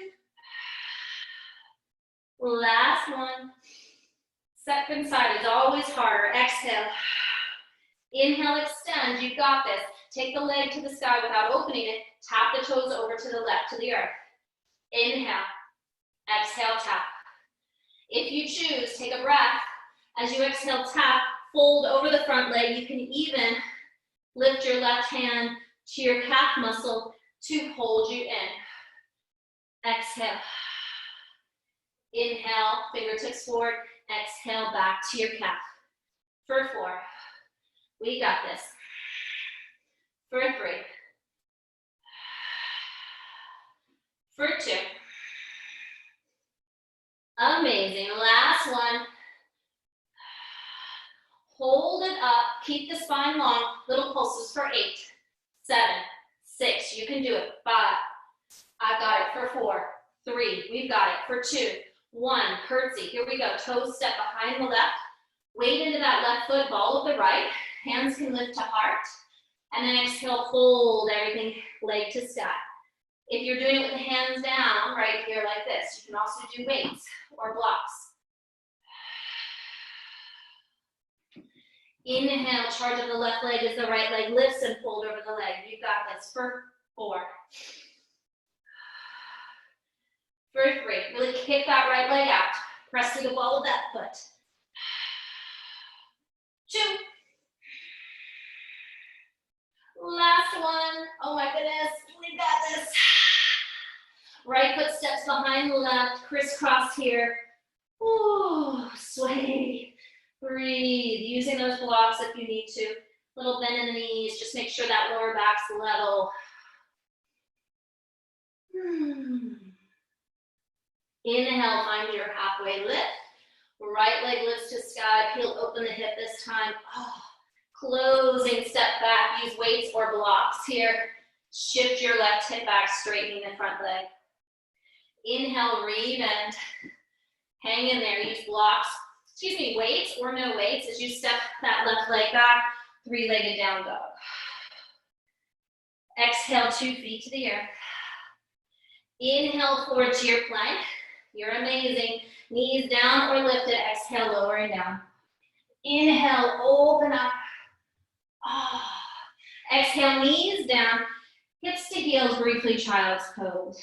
Last one. Second side is always harder. Exhale. Inhale, extend. You got this. Take the leg to the sky without opening it. Tap the toes over to the left, to the earth. Inhale. Exhale, tap. If you choose, take a breath. As you exhale, tap, fold over the front leg. You can even lift your left hand to your calf muscle to hold you in. Exhale. Inhale, fingertips forward. Exhale, back to your calf. For 4. We got this. For 3. For 2. Amazing. Last one. Hold it up. Keep the spine long. Little pulses for 8, 7, 6. You can do it. 5. I've got it for 4. 3. We've got it for 2. 1. Curtsy. Here we go. Toes step behind the left. Weight into that left foot, ball of the right. Hands can lift to heart. And then exhale, fold everything leg to sky. If you're doing it with the hands down, right here like this, you can also do weights or blocks. Inhale, charge of the left leg as the right leg lifts and fold over the leg. You got this for 4. For 3, really kick that right leg out. Press through the ball of that foot. 2. Last one. Oh my goodness, we got this. Right foot steps behind the left, crisscross here. Ooh, sway. Breathe, using those blocks if you need to. Little bend in the knees, just make sure that lower back's level. Inhale, find your halfway lift. Right leg lifts to sky, peel open the hip this time. Oh, closing step back, use weights or blocks here. Shift your left hip back, straightening the front leg. Inhale, rebend. Hang in there, use blocks. Weights or no weights as you step that left leg back, 3-legged down dog. Exhale, 2 feet to the earth. Inhale, forward to your plank. You're amazing. Knees down or lifted. Exhale, lowering down. Inhale, open up. Oh. Exhale, knees down. Hips to heels, briefly child's pose.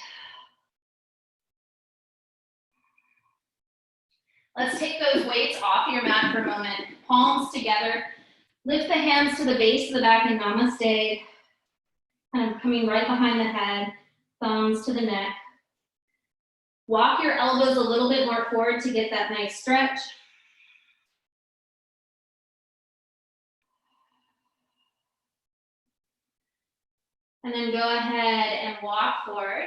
Let's take those weights off your mat for a moment. Palms together. Lift the hands to the base of the back in namaste. Kind of coming right behind the head. Thumbs to the neck. Walk your elbows a little bit more forward to get that nice stretch. And then go ahead and walk forward.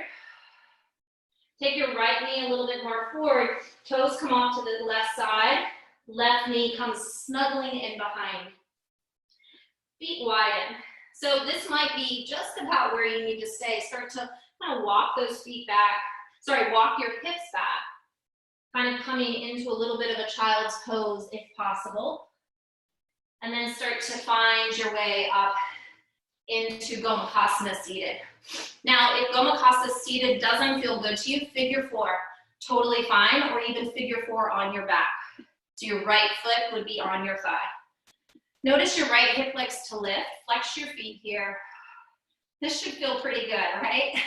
Take your right knee a little bit more forward. Toes come off to the left side. Left knee comes snuggling in behind. Feet widen. So this might be just about where you need to stay. Start to kind of walk those feet back. Walk your hips back. Kind of coming into a little bit of a child's pose if possible. And then start to find your way up into Gomukhasana seated. Now, if Gomukhasana seated doesn't feel good to you, figure 4, totally fine, or even figure 4 on your back. So your right foot would be on your thigh. Notice your right hip likes to lift. Flex your feet here. This should feel pretty good, right?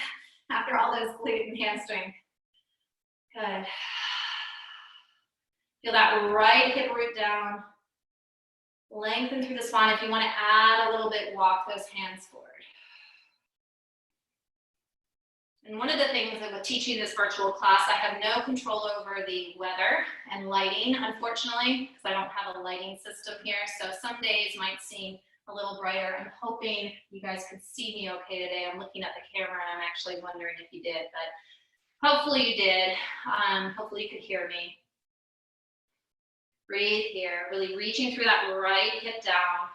After all those glute and hamstring. Good. Feel that right hip root down. Lengthen through the spine. If you want to add a little bit, walk those hands forward. And one of the things that with teaching this virtual class, I have no control over the weather and lighting, unfortunately, because I don't have a lighting system here. So some days might seem a little brighter. I'm hoping you guys could see me okay today. I'm looking at the camera and I'm actually wondering if you did, but hopefully you did. Hopefully you could hear me. Breathe here, really reaching through that right hip down.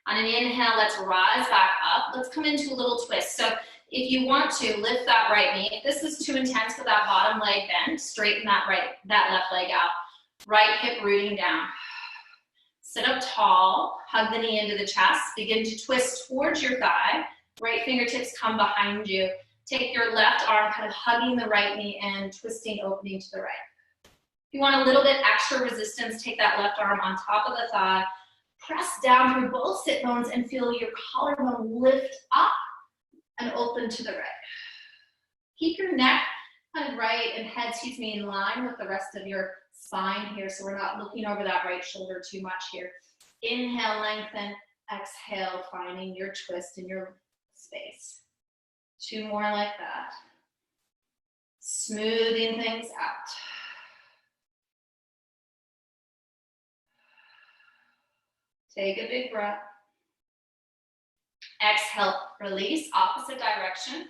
On an inhale, let's rise back up. Let's come into a little twist. So if you want to, lift that right knee. If this is too intense with that bottom leg bent, straighten that left leg out. Right hip rooting down. Sit up tall, hug the knee into the chest. Begin to twist towards your thigh. Right fingertips come behind you. Take your left arm kind of hugging the right knee and twisting, opening to the right. If you want a little bit extra resistance, take that left arm on top of the thigh. Press down through both sit bones and feel your collarbone lift up and open to the right. Keep your neck kind of right and head, in line with the rest of your spine here, so we're not looking over that right shoulder too much here. Inhale, lengthen. Exhale, finding your twist in your space. 2 more like that. Smoothing things out. Take a big breath. Exhale, release, opposite direction.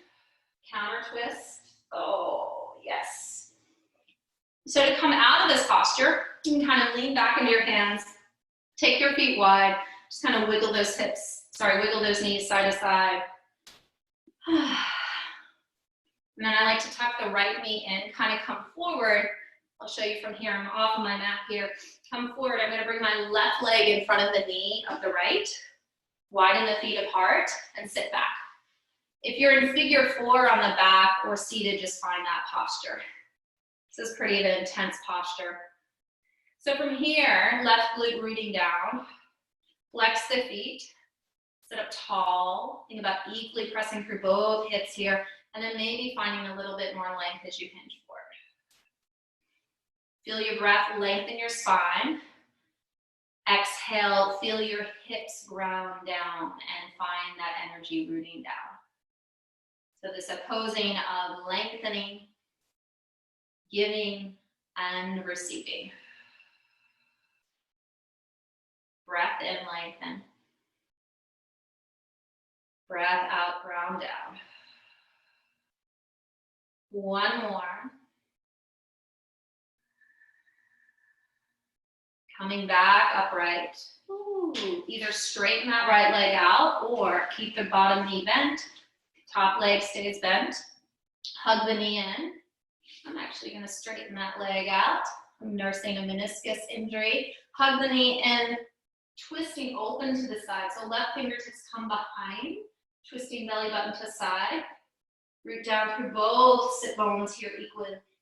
Counter twist. Oh, yes. So to come out of this posture, you can kind of lean back into your hands. Take your feet wide. Just kind of wiggle those wiggle those knees side to side. And then I like to tuck the right knee in, kind of come forward. I'll show you from here. I'm off of my mat here. Come forward. I'm going to bring my left leg in front of the knee of the right. Widen the feet apart and sit back. If you're in figure 4 on the back or seated, just find that posture. This is pretty an intense posture. So from here, left glute rooting down. Flex the feet. Sit up tall. Think about equally pressing through both hips here. And then maybe finding a little bit more length as you hinge forward. Feel your breath lengthen your spine. Exhale, feel your hips ground down and find that energy rooting down. So this opposing of lengthening, giving, and receiving. Breath in, lengthen. Breath out, ground down. 1 more. Coming back upright. Ooh, either straighten that right leg out or keep the bottom knee bent. Top leg stays bent. Hug the knee in. I'm actually going to straighten that leg out. I'm nursing a meniscus injury. Hug the knee in, twisting open to the side. So left fingertips come behind, twisting belly button to side. Root down through both sit bones here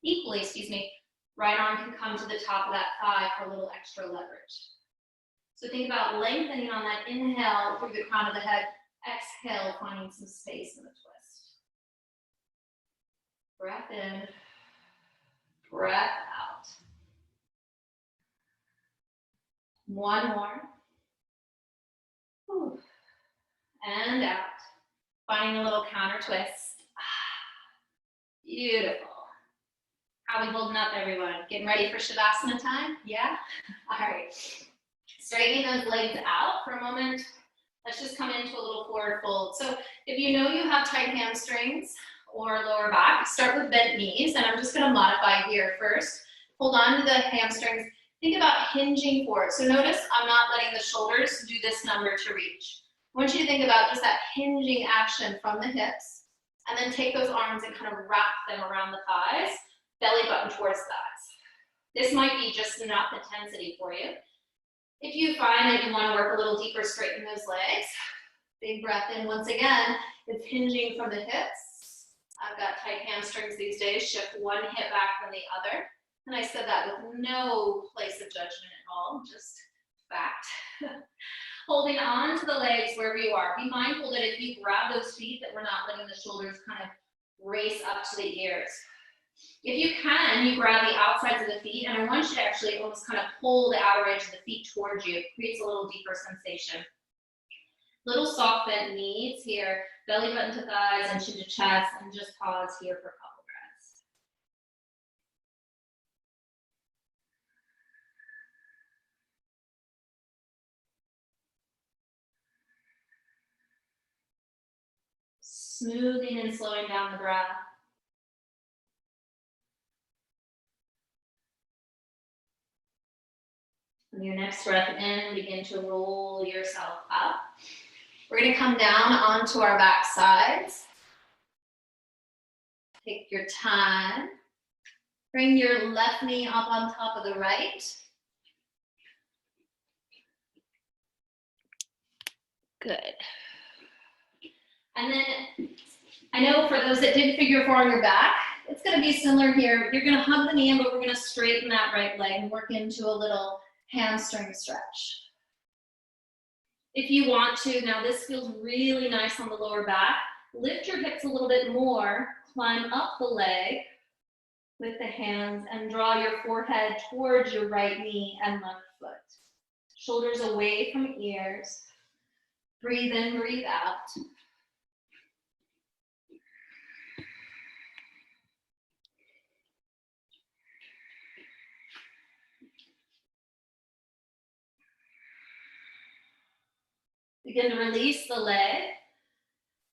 equally. Right arm can come to the top of that thigh for a little extra leverage. So think about lengthening on that inhale through the crown of the head. Exhale, finding some space in the twist. Breath in, breath out. 1 more. Whew. And out. Finding a little counter twist. Beautiful. How are we holding up, everyone? Getting ready for Shavasana time? Yeah? All right. Straightening those legs out for a moment. Let's just come into a little forward fold. So if you know you have tight hamstrings or lower back, start with bent knees. And I'm just going to modify here first. Hold on to the hamstrings. Think about hinging forward. So notice I'm not letting the shoulders do this number to reach. I want you to think about just that hinging action from the hips. And then take those arms and kind of wrap them around the thighs. Belly button towards thighs. This might be just enough intensity for you. If you find that you want to work a little deeper, straighten those legs. Big breath in once again. It's hinging from the hips. I've got tight hamstrings these days. Shift one hip back from the other. And I said that with no place of judgment at all, just fact. Holding on to the legs wherever you are. Be mindful that if you grab those feet, that we're not letting the shoulders kind of race up to the ears. If you can, you grab the outsides of the feet, and I want you to actually almost kind of pull the outer edge of the feet towards you. It creates a little deeper sensation. Little soft bent knees here, belly button to thighs and chin to chest, and just pause here for a couple breaths. Smoothing and slowing down the breath. On your next breath in, begin to roll yourself up. We're going to come down onto our back sides. Take your time. Bring your left knee up on top of the right. Good. And then, I know for those that did figure 4 on your back, it's going to be similar here. You're going to hug the knee in, but we're going to straighten that right leg and work into a little hamstring stretch. If you want to, now this feels really nice on the lower back, lift your hips a little bit more, climb up the leg with the hands and draw your forehead towards your right knee and left foot. Shoulders away from ears. Breathe in, breathe out. Begin to release the leg.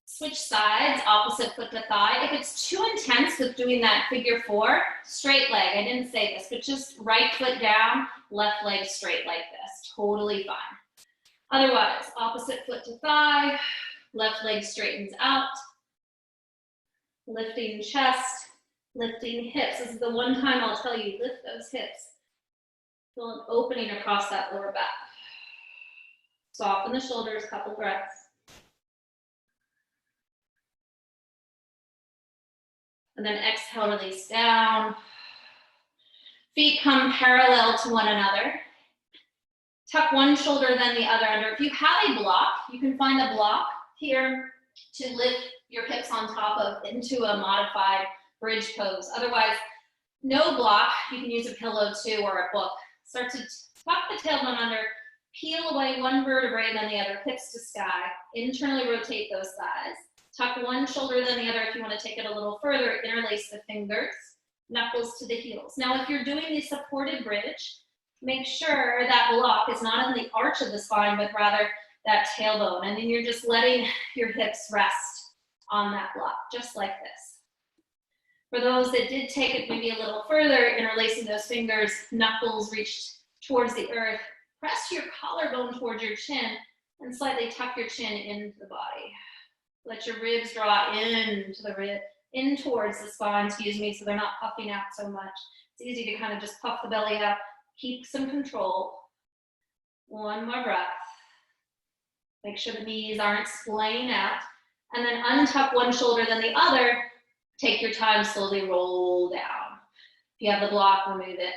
Switch sides, opposite foot to thigh. If it's too intense with doing that figure 4, straight leg. I didn't say this, but just right foot down, left leg straight like this. Totally fine. Otherwise, opposite foot to thigh, left leg straightens out. Lifting chest, lifting hips. This is the one time I'll tell you, lift those hips. Feel an opening across that lower back. Soften the shoulders, couple breaths. And then exhale, release down. Feet come parallel to one another. Tuck one shoulder, then the other under. If you have a block, you can find a block here to lift your hips on top of into a modified bridge pose. Otherwise, no block, you can use a pillow too or a book. Start to tuck the tailbone under, peel away one vertebrae and then the other, hips to sky. Internally rotate those thighs. Tuck one shoulder, then the other. If you want to take it a little further, interlace the fingers, knuckles to the heels. Now, if you're doing the supported bridge, make sure that block is not in the arch of the spine, but rather that tailbone. And then you're just letting your hips rest on that block, just like this. For those that did take it maybe a little further, interlacing those fingers, knuckles reached towards the earth, press your collarbone towards your chin and slightly tuck your chin into the body. Let your ribs draw into the in towards the spine, so they're not puffing out so much. It's easy to kind of just puff the belly up. Keep some control. One more breath. Make sure the knees aren't splaying out. And then untuck one shoulder, then the other. Take your time, slowly roll down. If you have the block, remove it.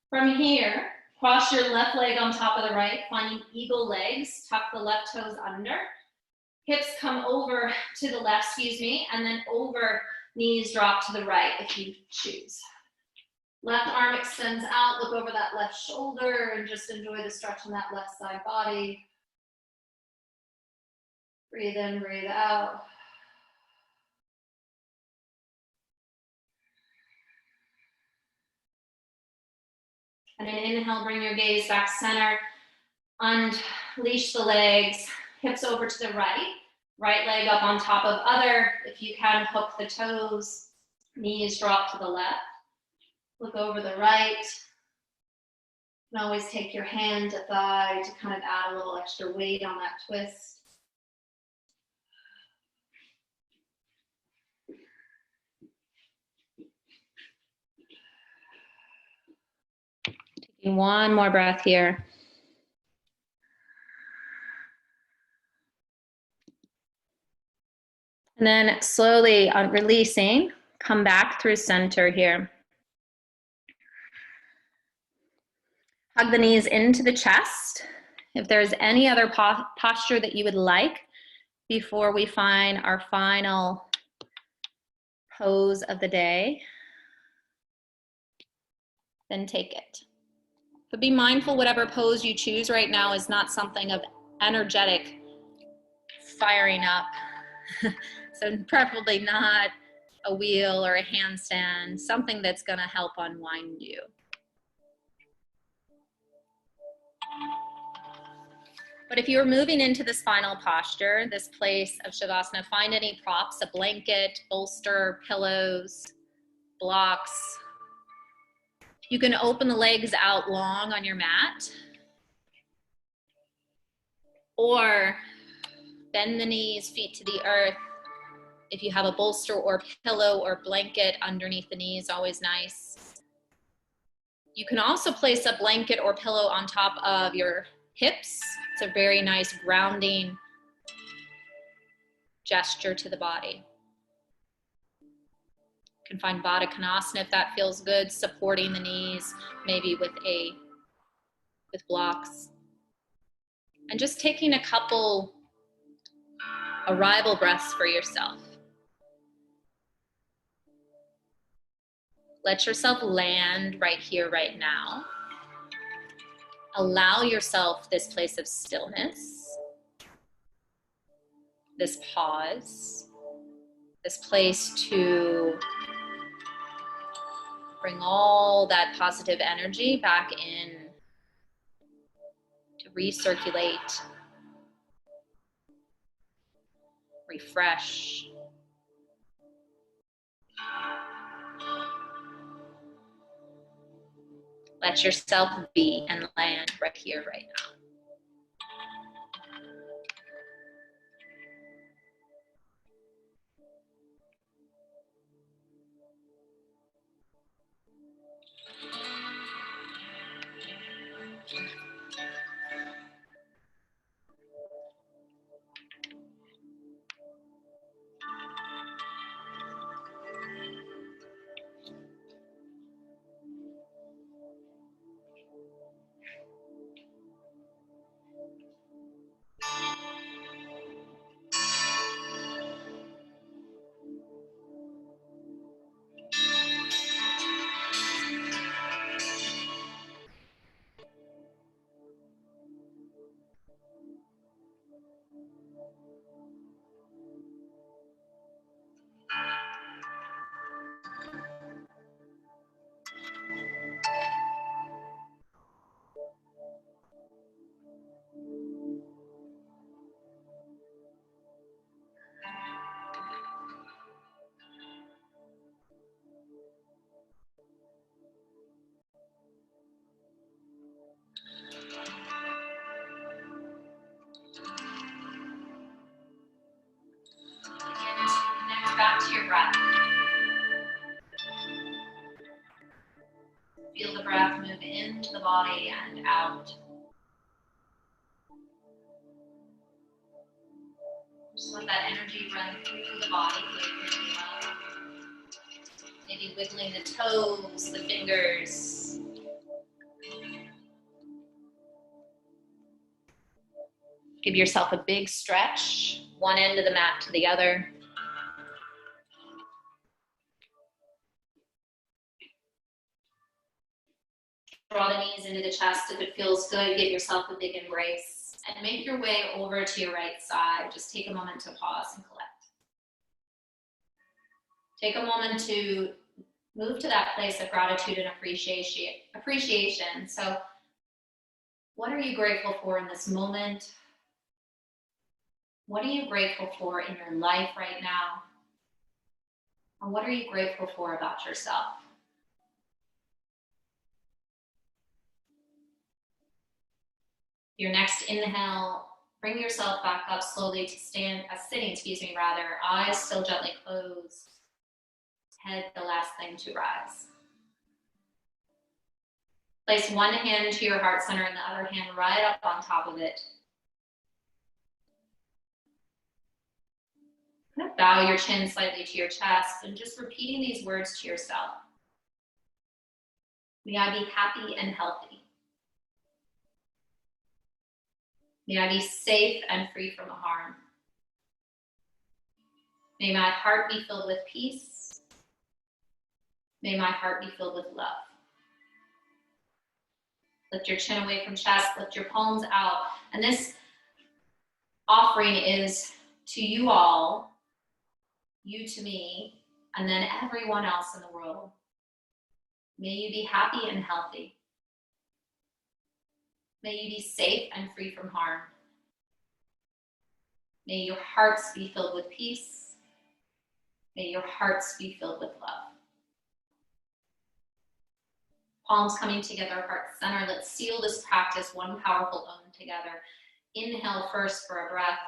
From here, cross your left leg on top of the right, finding eagle legs. Tuck the left toes under. Hips come over to the left, and then over, knees drop to the right if you choose. Left arm extends out, look over that left shoulder and just enjoy the stretch in that left side body. Breathe in, breathe out. And an inhale, bring your gaze back center. Unleash the legs, hips over to the right. Right leg up on top of other. If you can, hook the toes. Knees drop to the left. Look over the right. You can always take your hand to thigh to kind of add a little extra weight on that twist. Taking one more breath here. And then slowly releasing, come back through center here. Hug the knees into the chest. If there's any other posture that you would like before we find our final pose of the day, then take it. But be mindful whatever pose you choose right now is not something of energetic firing up. So preferably not a wheel or a handstand, something that's going to help unwind you. But if you're moving into this final posture, this place of Shavasana, find any props, a blanket, bolster, pillows, blocks. You can open the legs out long on your mat, or bend the knees, feet to the earth. If you have a bolster or pillow or blanket underneath the knees, always nice. You can also place a blanket or pillow on top of your hips. It's a very nice grounding gesture to the body. You can find Baddha Konasana if that feels good, supporting the knees, maybe with blocks. And just taking a couple arrival breaths for yourself. Let yourself land right here, right now. Allow yourself this place of stillness, this pause, this place to bring all that positive energy back in, to recirculate, refresh. Let yourself be and land right here, right now. Back to your breath. Feel the breath move into the body and out. Just let that energy run through the body. Maybe wiggling the toes, the fingers. Give yourself a big stretch, one end of the mat to the other. Draw the knees into the chest if it feels good. Give yourself a big embrace. And make your way over to your right side. Just take a moment to pause and collect. Take a moment to move to that place of gratitude and appreciation. So what are you grateful for in this moment? What are you grateful for in your life right now? And what are you grateful for about yourself? Your next inhale, bring yourself back up slowly to sitting, eyes still gently closed, head the last thing to rise. Place one hand to your heart center and the other hand right up on top of it. Kind of bow your chin slightly to your chest and just repeating these words to yourself. May I be happy and healthy. May I be safe and free from harm. May my heart be filled with peace. May my heart be filled with love. Lift your chin away from chest, lift your palms out. And this offering is to you all, you to me, and then everyone else in the world. May you be happy and healthy. May you be safe and free from harm. May your hearts be filled with peace. May your hearts be filled with love. Palms coming together, heart center. Let's seal this practice, one powerful Om together. Inhale first for a breath.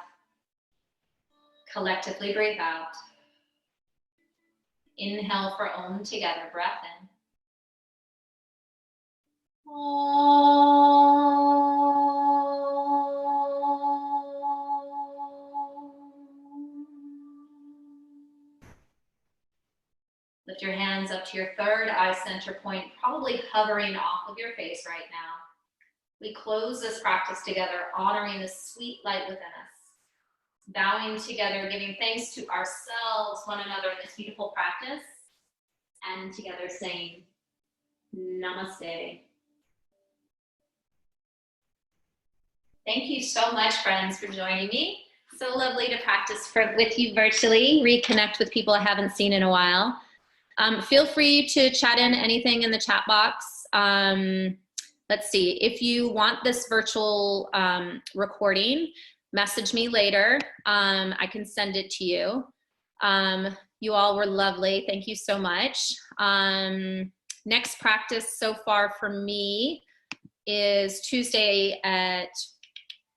Collectively breathe out. Inhale for Om together, breath in. Lift your hands up to your third eye center point, probably hovering off of your face right now. We close this practice together, honoring the sweet light within us. Bowing together, giving thanks to ourselves, one another in this beautiful practice. And together saying, Namaste. Thank you so much, friends, for joining me. So lovely to practice with you virtually, reconnect with people I haven't seen in a while. Feel free to chat in anything in the chat box. Let's see, if you want this virtual recording, message me later. I can send it to you. You all were lovely. Thank you so much. Next practice so far for me is Tuesday at,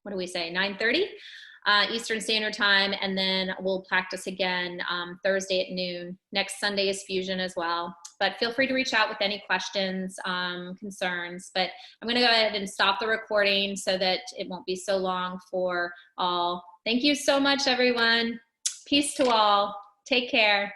what do we say, 9:30 Eastern Standard Time, and then we'll practice again Thursday at noon. Next Sunday is fusion as well. But feel free to reach out with any questions, concerns. But I'm going to go ahead and stop the recording so that it won't be so long for all. Thank you so much, everyone. Peace to all. Take care.